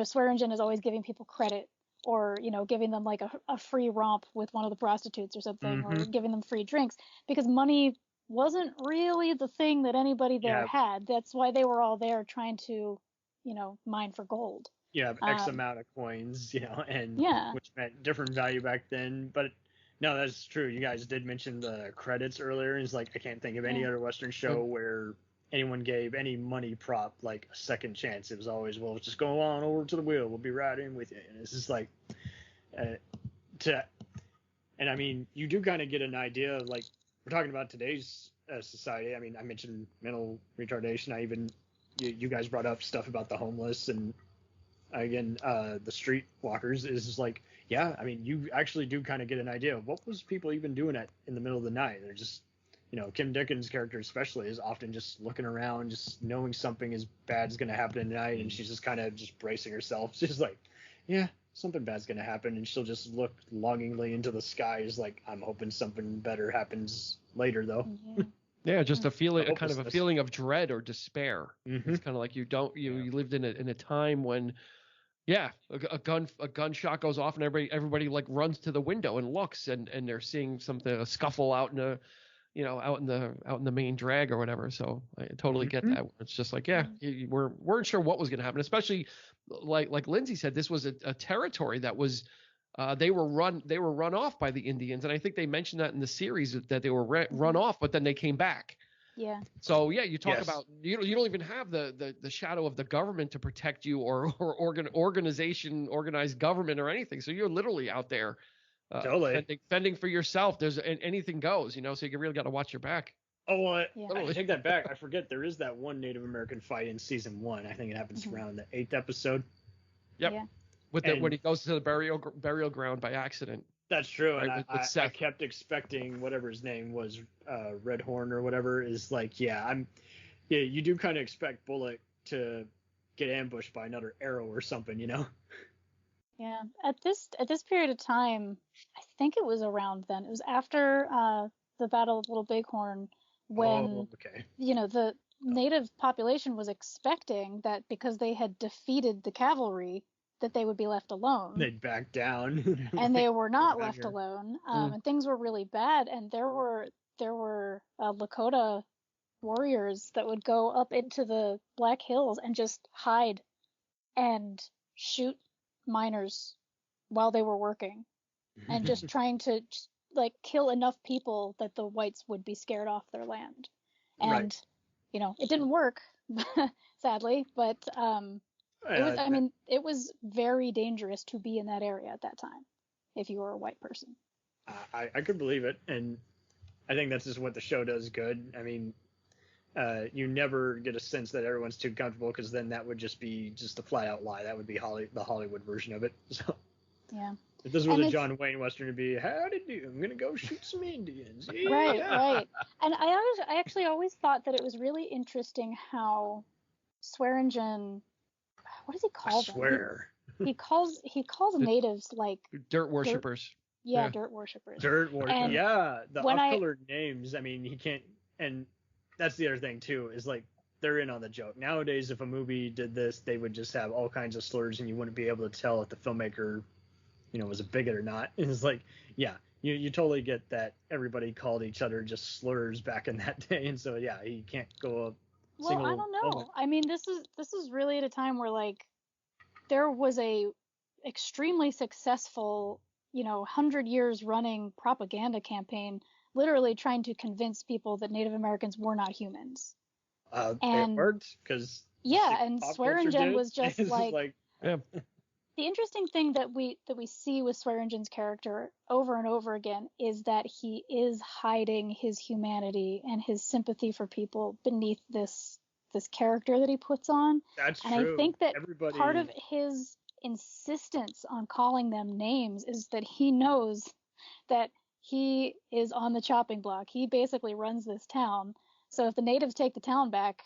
Swearingen is always giving people credit, or, giving them like a free romp with one of the prostitutes or something, or giving them free drinks, because money wasn't really the thing that anybody there Yeah. had. That's why they were all there trying to, mine for gold. You have X amount of coins, and Yeah. which meant different value back then. But no, that's true. You guys did mention the credits earlier. It's like I can't think of any Yeah. other Western show where anyone gave any money prop like a second chance. It was always, well, just go on over to the wheel. We'll be right in with you. And it's just like, and I mean, you do kind of get an idea of like, we're talking about today's society. I mean, I mentioned mental retardation. You guys brought up stuff about the homeless, and again, the street walkers is just like, yeah, I mean, you actually do kind of get an idea of what was people even doing in the middle of the night. They're just, Kim Dickens' character especially is often just looking around, just knowing something as bad is going to happen tonight, and she's just kind of just bracing herself. She's like, yeah, something bad's going to happen, and she'll just look longingly into the skies like, I'm hoping something better happens later, though. Yeah, just a feeling, a kind of a Hopelessness. feeling of dread or despair. It's kind of like you lived in a time when, a gunshot goes off and everybody like runs to the window and looks, and they're seeing a scuffle out in out in the main drag or whatever. So I totally get that. It's just like, we weren't sure what was going to happen, especially like Lynsey said, this was a territory that was. They were run off by the Indians, and I think they mentioned that in the series that they were run off, but then they came back. Yeah. So you talk about you don't even have the shadow of the government to protect you, or organized government or anything. So you're literally out there, fending for yourself. There's anything goes, so you really got to watch your back. Oh, I take that back. I forget there is that one Native American fight in season 1. I think it happens around the 8th episode. Yep. Yeah. When he goes to the burial ground by accident. That's true. Right, And with I kept expecting whatever his name was, Red Horn or whatever, is like, you do kind of expect Bullock to get ambushed by another arrow or something, Yeah. At this period of time, I think it was around then. It was after the Battle of Little Bighorn, when the native population was expecting that because they had defeated the cavalry, that they would be left alone. They'd back down. And they were not left alone. And things were really bad. And there were Lakota warriors that would go up into the Black Hills and just hide and shoot miners while they were working, and just trying to kill enough people that the whites would be scared off their land. And it didn't work, sadly, but it was very dangerous to be in that area at that time if you were a white person. I could believe it, and I think that's just what the show does good. I mean, you never get a sense that everyone's too comfortable, because then that would just be just a flat out lie. That would be the Hollywood version of it. So yeah, if this was a John Wayne Western, it'd be, how'd it do? I'm gonna go shoot some Indians. Yeah. Right. And I actually always thought that it was really interesting how Swearingen, what does he call them? Swear. He calls natives like dirt worshippers. Dirt worshippers. Dirt worshippers. Yeah, the when off-colored names. I mean, he can't. And that's the other thing too, is like they're in on the joke. Nowadays, if a movie did this, they would just have all kinds of slurs, and you wouldn't be able to tell if the filmmaker, was a bigot or not. And it's like, you totally get that everybody called each other just slurs back in that day, and so he can't go up. Well, I don't know. Moment. I mean, this is really at a time where like there was a extremely successful, 100 years running propaganda campaign, literally trying to convince people that Native Americans were not humans. And it worked, because and Swearingen was just like the interesting thing that we see with Swearingen's character over and over again is that he is hiding his humanity and his sympathy for people beneath this character that he puts on. That's and true. I think that part of his insistence on calling them names is that he knows that he is on the chopping block. He basically runs this town. So if the natives take the town back,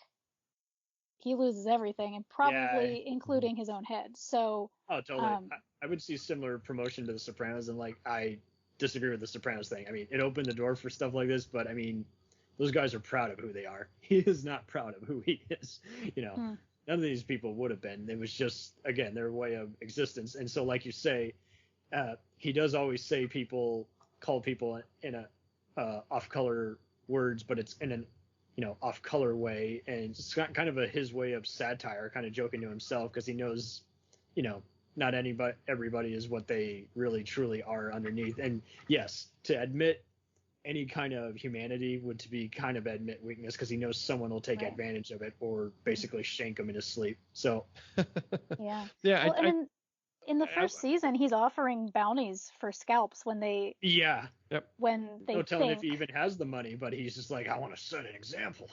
he loses everything, and probably including his own head. So totally. I would see similar promotion to The Sopranos, and like I disagree with the Sopranos thing. I mean, it opened the door for stuff like this, but I mean, those guys are proud of who they are. He is not proud of who he is. None of these people would have been. It was just, again, their way of existence. And so, like you say, he does always say call people in a off-color words, but it's in an off-color way, and it's kind of his way of satire, kind of joking to himself, because he knows, not everybody is what they really truly are underneath. And yes, to admit any kind of humanity would to be kind of admit weakness, because he knows someone will take advantage of it or basically shank him in his sleep. So yeah. Yeah. Well, in the first season, he's offering bounties for scalps when they when they no telling think, if he even has the money, but he's just like, I want to set an example,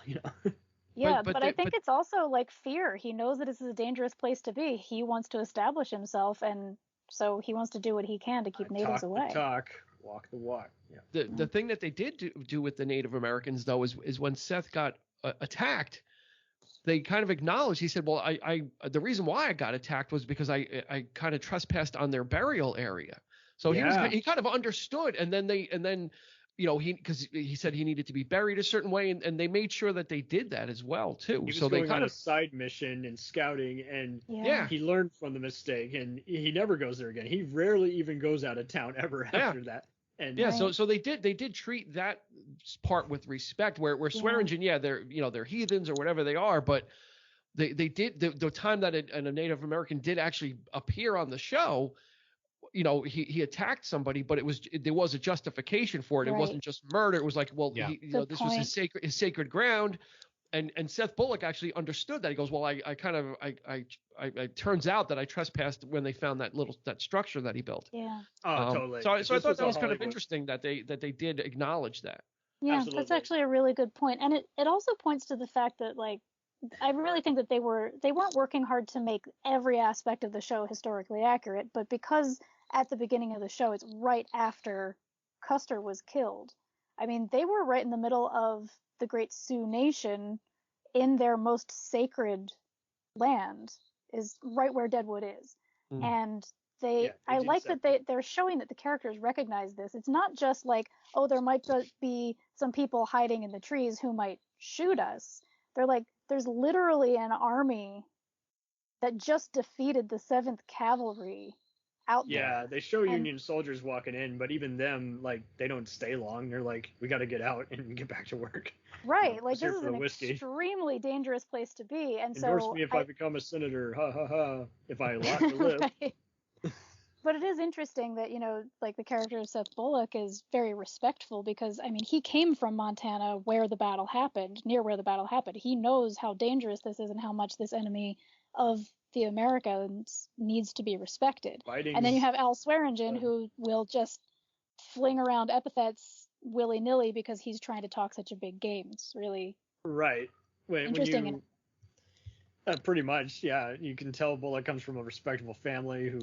Yeah, but I think it's also like fear. He knows that this is a dangerous place to be. He wants to establish himself, and so he wants to do what he can to keep natives away. Talk the talk, walk the walk. Yeah. The thing that they did do with the Native Americans, though, is when Seth got attacked, they kind of acknowledged. He said, "Well, I the reason why I got attacked was because I kind of trespassed on their burial area." So he kind of understood, and then because he said he needed to be buried a certain way, and they made sure that they did that as well too. He was so going they kind on of a side mission and scouting, and Yeah. he learned from the mistake, and he never goes there again. He rarely even goes out of town ever after that. And so they did treat that part with respect. Where Swearingen, they're heathens or whatever they are, but they did the time that a Native American did actually appear on the show. He attacked somebody, but there was a justification for it. It wasn't just murder. It was like, well, this was his sacred ground. And Seth Bullock actually understood that. He goes, well, I turns out that I trespassed when they found that structure that he built. Yeah. Totally. So I thought that was kind of interesting that they did acknowledge that. Yeah, Absolutely. that's actually a really good point. And it also points to the fact that, like, I really think that they weren't working hard to make every aspect of the show historically accurate, but because at the beginning of the show it's right after Custer was killed. I mean, they were right in the middle of the Great Sioux Nation, in their most sacred land, is right where Deadwood is. And I like that they're showing that the characters recognize this. It's not just like, oh, there might be some people hiding in the trees who might shoot us. They're like, there's literally an army that just defeated the 7th Cavalry out there. Yeah, they show Union soldiers walking in, but even them, like, they don't stay long. They're like, we got to get out and get back to work. Right, like, this is an extremely dangerous place to be, and Endorse me if I become a senator, ha ha ha, if I lot to live. Right. But it is interesting that, like, the character of Seth Bullock is very respectful because, I mean, he came from Montana near where the battle happened. He knows how dangerous this is and how much this enemy of the Americans needs to be respected. And then you have Al Swearingen, who will just fling around epithets willy-nilly because he's trying to talk such a big game. It's really interesting. Pretty much, yeah. You can tell Bullock comes from a respectable family who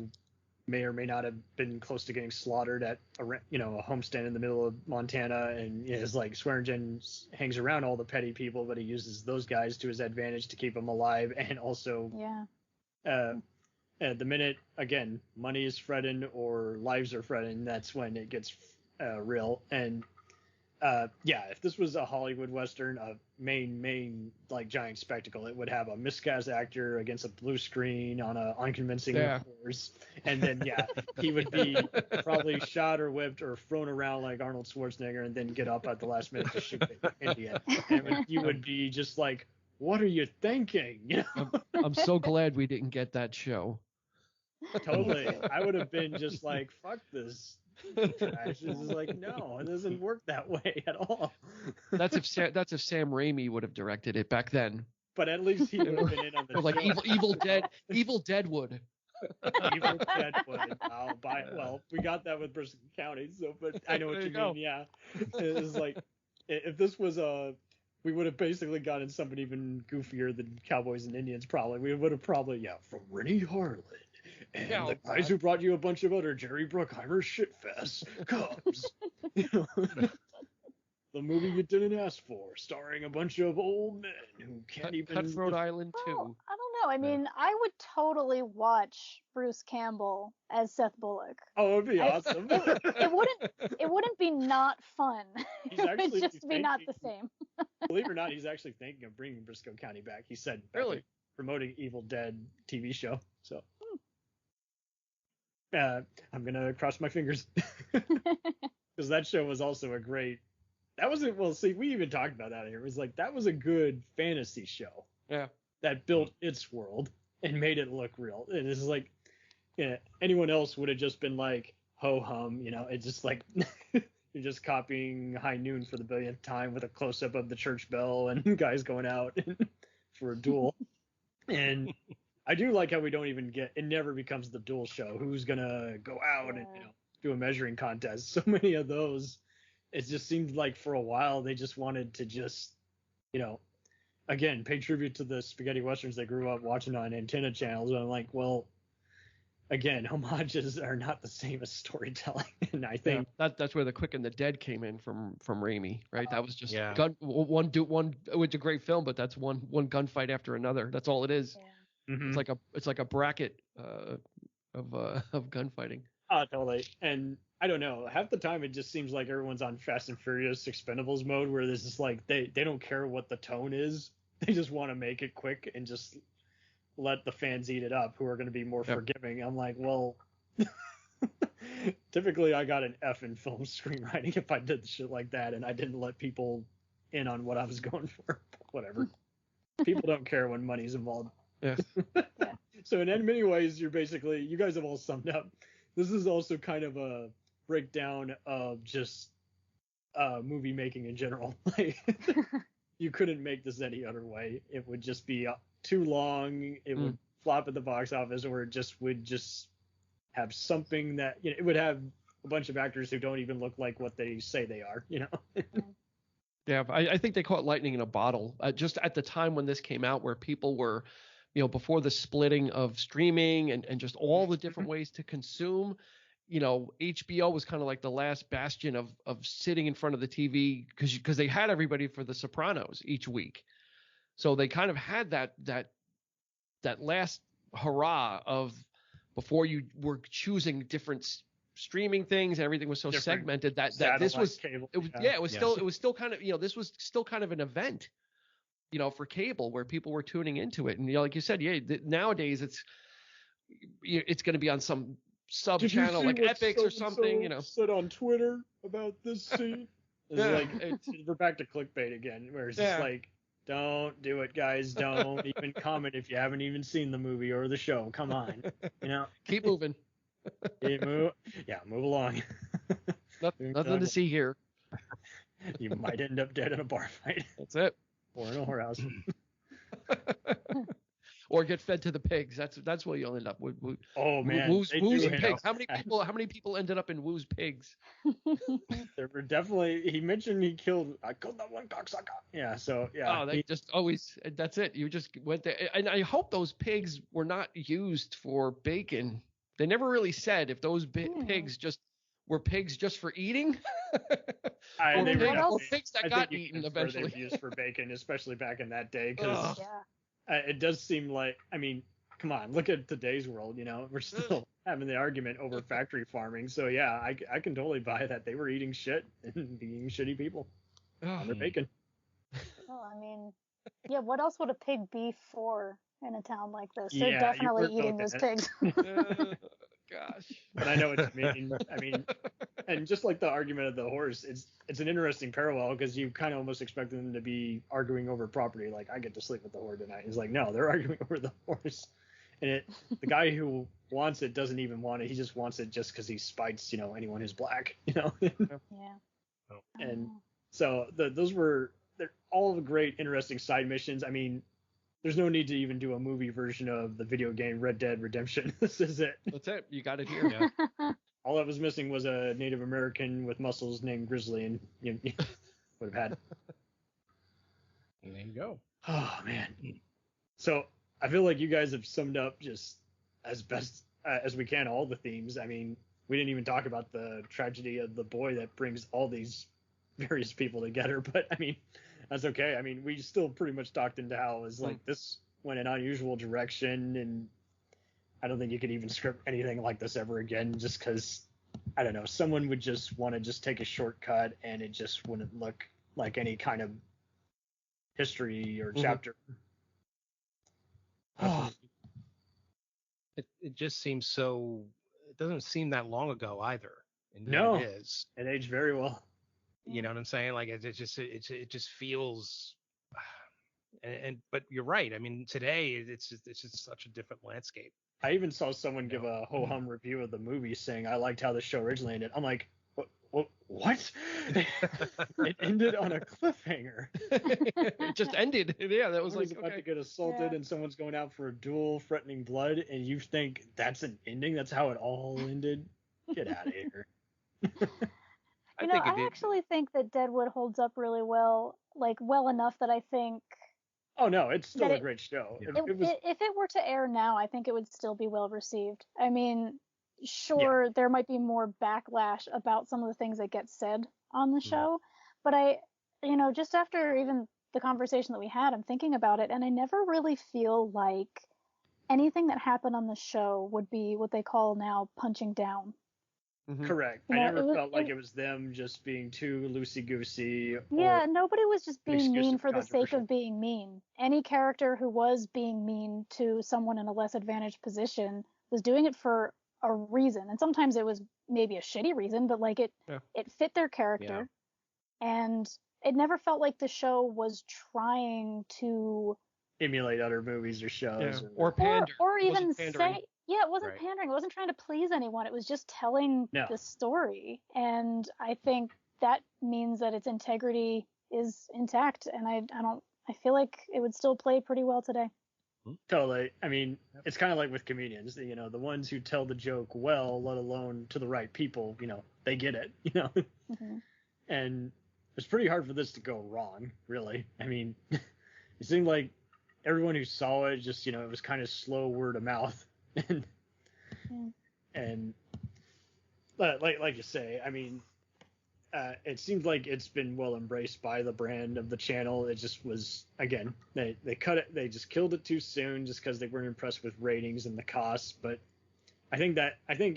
may or may not have been close to getting slaughtered at a homestead in the middle of Montana, and is like Swearingen hangs around all the petty people, but he uses those guys to his advantage to keep them alive, and also the minute again money is threatened or lives are threatened, that's when it gets real. And if this was a Hollywood Western, a main like giant spectacle, it would have a miscast actor against a blue screen on a unconvincing horse, and then he would be probably shot or whipped or thrown around like Arnold Schwarzenegger, and then get up at the last minute to shoot the Indian, and you would be just like, what are you thinking? I'm so glad we didn't get that show. Totally. I would have been just like, fuck this trash. This is like, no, it doesn't work that way at all. That's if Sam Raimi would have directed it back then. But at least he would have been in on the or like show. Evil Deadwood. Evil Deadwood. I'll buy it. Well, we got that with Bristol County, so but I know what you mean. Yeah, it's like if this was we would have basically gotten somebody even goofier than Cowboys and Indians. Probably we would have from Rennie Harlan. And the guys who brought you a bunch of other Jerry Bruckheimer shitfest comes. The movie you didn't ask for, starring a bunch of old men who can't even... Cutthroat Island 2. Oh, I don't know. I mean, I would totally watch Bruce Campbell as Seth Bullock. Oh, it'd be awesome. It wouldn't be not fun. He's It actually would just be not the same. Believe it or not, he's actually thinking of bringing Briscoe County back. He said, really, promoting Evil Dead TV show. So, I'm gonna cross my fingers because that show was also a great. That wasn't well. See, we even talked about that here. It was like that was a good fantasy show. Yeah. That built its world and made it look real. And it's like, anyone else would have just been like ho hum. It's just like. You're just copying High Noon for the billionth time with a close-up of the church bell and guys going out for a duel. And I do like how we don't even it never becomes the duel show. Who's going to go out and do a measuring contest? So many of those, it just seemed like for a while they just wanted to just, again, pay tribute to the spaghetti westerns they grew up watching on antenna channels. And I'm like, well, again, homages are not the same as storytelling, and I think that's where The Quick and the Dead came in from Raimi, right? That was just one. It was a great film, but that's one gunfight after another. That's all it is. Yeah. Mm-hmm. It's like a bracket of gunfighting. Oh, totally. And I don't know. Half the time, it just seems like everyone's on Fast and Furious Expendables mode, where this is like they don't care what the tone is. They just want to make it quick and just let the fans eat it up, who are going to be more forgiving. I'm like, well, typically I got an F in film screenwriting if I did shit like that, and I didn't let people in on what I was going for. Whatever. People don't care when money's involved. Yeah. So in many ways, you guys have all summed up. This is also kind of a breakdown of just movie making in general. Like, you couldn't make this any other way. It would just be too long. It would flop at the box office, or it would just have something that it would have a bunch of actors who don't even look like what they say they are. Yeah, I think they call it lightning in a bottle. Just at the time when this came out, where people were, before the splitting of streaming and just all the different ways to consume. HBO was kind of like the last bastion of sitting in front of the TV because they had everybody for The Sopranos each week. So they kind of had that last hurrah of before you were choosing different streaming things and everything was so segmented that this was cable. It was still kind of this was still kind of an event for cable where people were tuning into it, and like you said, nowadays it's going to be on some sub channel like Epix or something. Said on Twitter about this scene. We're back to clickbait again, where it's just like, don't do it, guys. Don't even comment if you haven't even seen the movie or the show. Come on, keep moving. Move along. Nothing to see here. You might end up dead in a bar fight. That's it. Or in a whorehouse. Or get fed to the pigs. That's where you'll end up with. Oh man, Woo's pigs. How many people ended up in Woo's pigs? There were definitely. He mentioned I killed that one cocksucker. Yeah. So yeah. Oh, they just always. That's it. You just went there, and I hope those pigs were not used for bacon. They never really said if those pigs were pigs just for eating. Or pigs that got eaten eventually. They were used for bacon, especially back in that day, because. It does seem like, come on, look at today's world, we're still having the argument over factory farming. So yeah, I can totally buy that. They were eating shit and being shitty people on their bacon. Well, what else would a pig be for in a town like this? They're definitely eating those pigs. Gosh. But I know what you mean. And just like the argument of the horse, it's an interesting parallel because you kind of almost expect them to be arguing over property. Like, I get to sleep with the horse tonight. It's like, no, they're arguing over the horse. And the guy who wants it doesn't even want it. He just wants it just because he spites, anyone who's black, Yeah. And so they're all great, interesting side missions. There's no need to even do a movie version of the video game Red Dead Redemption. This is it. That's it. You got it here. Yeah. All that was missing was a Native American with muscles named Grizzly, and you would have had. And there you go. Oh man. So I feel like you guys have summed up just as best as we can all the themes. We didn't even talk about the tragedy of the boy that brings all these various people together, but I mean, that's okay. I mean, we still pretty much talked into how it was like this went an unusual direction, and I don't think you could even script anything like this ever again, just because, I don't know, someone would just want to just take a shortcut and it just wouldn't look like any kind of history or chapter. It just seems so. It doesn't seem that long ago either. And yet No, it is. It aged very well. You know what I'm saying? Like it just feels. But you're right. I mean, today it's just such a different landscape. I even saw someone give a ho hum review of the movie saying, "I liked how the show originally ended." I'm like, what? It ended on a cliffhanger. It just ended. Yeah, that was Someone's like, about okay. to get assaulted and someone's going out for a duel, threatening blood, and you think that's an ending? That's how it all ended? Get out of here. I actually think that Deadwood holds up really well, like well enough that I think Oh no, it's still that a great show. if it were to air now, I think it would still be well received. I mean, sure, there might be more backlash about some of the things that get said on the show, but just after even the conversation that we had, I'm thinking about it, and I never really feel like anything that happened on the show would be what they call now punching down. Correct. I never felt like it was them just being too loosey-goosey. Yeah, nobody was just being excuse mean to be for the sake of being mean. Any character who was being mean to someone in a less advantaged position was doing it for a reason. And sometimes it was maybe a shitty reason, but like it fit their character. And it never felt like the show was trying to emulate other movies or shows. Or pander. Or even pandering. say, it wasn't pandering. It wasn't trying to please anyone. It was just telling the story. And I think that means that its integrity is intact. And I feel like it would still play pretty well today. Totally. I mean, it's kind of like with comedians, the ones who tell the joke well, let alone to the right people, they get it, And it's pretty hard for this to go wrong, really. I mean, it seemed like everyone who saw it just, it was kind of slow word of mouth. And like you say, I mean, it seems like it's been well embraced by the brand of the channel. It just was, again, they cut it, they just killed it too soon just because they weren't impressed with ratings and the costs. But I think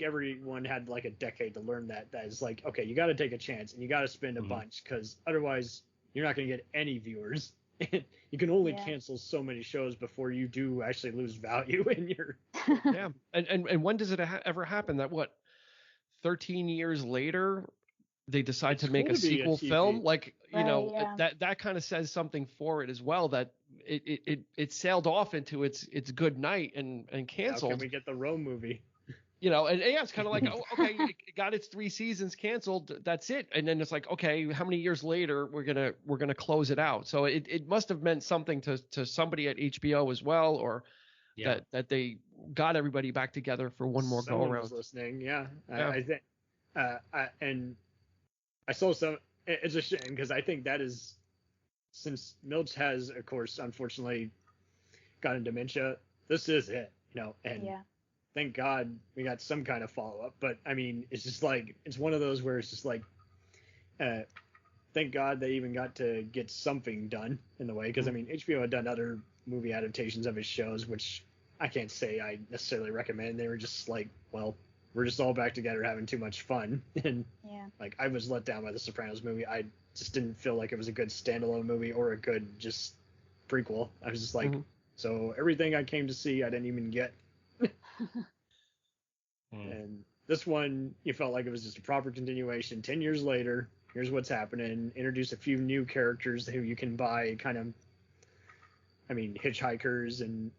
everyone had like a decade to learn that is like, okay, you got to take a chance and you got to spend a bunch, because otherwise you're not going to get any viewers. You can only cancel so many shows before you do actually lose value in your And when does it ever happen that 13 years later they decide to make a sequel film? Like, that kind of says something for it as well, that it sailed off into its good night and canceled. How can we get the Rome movie? And it's kind of like, oh, okay, it got its 3 seasons canceled. That's it. And then it's like, okay, how many years later we're gonna close it out? So it must have meant something to somebody at HBO as well, or that they got everybody back together for one more go around. Was listening, I think, and I saw some. It's a shame because I think that is, since Milch has, of course, unfortunately, gotten dementia. This is it, and. Thank God we got some kind of follow-up. But, I mean, it's just like, it's one of those where it's just like, thank God they even got to get something done in the way. Because, I mean, HBO had done other movie adaptations of his shows, which I can't say I necessarily recommend. They were just like, well, we're just all back together having too much fun. And, like, I was let down by the Sopranos movie. I just didn't feel like it was a good standalone movie or a good just prequel. I was just like, so everything I came to see, I didn't even get. And this one, you felt like it was just a proper continuation. 10 years later, here's what's happening. Introduce a few new characters who you can buy, kind of, I mean, hitchhikers and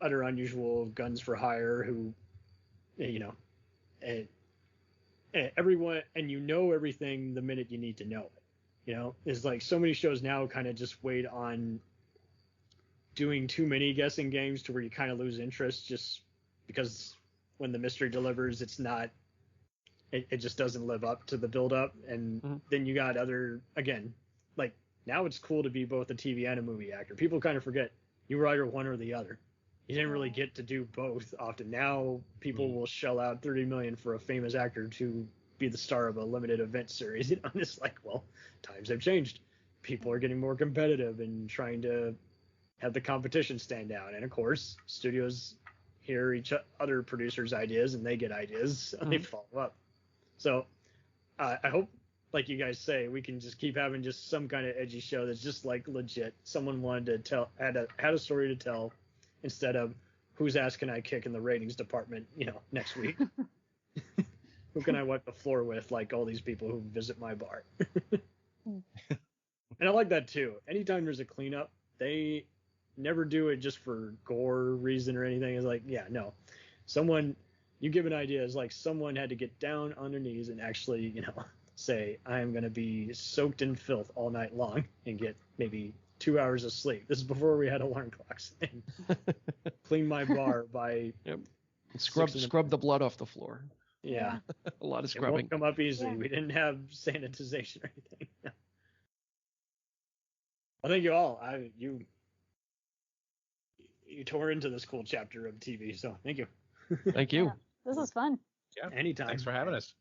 other unusual guns for hire who, everyone, and everything the minute you need to know it. It's like so many shows now kind of just wait on doing too many guessing games to where you kind of lose interest, just because when the mystery delivers, it's not, it just doesn't live up to the build up. And then you got other, again, like now it's cool to be both a TV and a movie actor. People kind of forget you were either one or the other. You didn't really get to do both often. Now people will shell out $30 million for a famous actor to be the star of a limited event series. You know, and it's like, well, times have changed. People are getting more competitive and trying to have the competition stand out. And of course, studios hear each other producers' ideas and they get ideas and they follow up. So I hope, like you guys say, we can just keep having just some kind of edgy show that's just like legit. Someone wanted to had a story to tell instead of whose ass can I kick in the ratings department, you know, next week. Who can I wipe the floor with, like all these people who visit my bar. And I like that too. Anytime there's a cleanup, they never do it just for gore reason or anything. It's like, yeah, no. You give an idea, it's like someone had to get down on their knees and actually, you know, say, I am going to be soaked in filth all night long and get maybe 2 hours of sleep. This is before we had alarm clocks. And clean my bar by scrub the blood off the floor. Yeah. A lot of It scrubbing. won't come up easily. Yeah. We didn't have sanitization or anything. Well, thank you all. You tore into this cool chapter of TV, so thank you. Thank you. This is fun. Yeah. Anytime. Thanks for having us.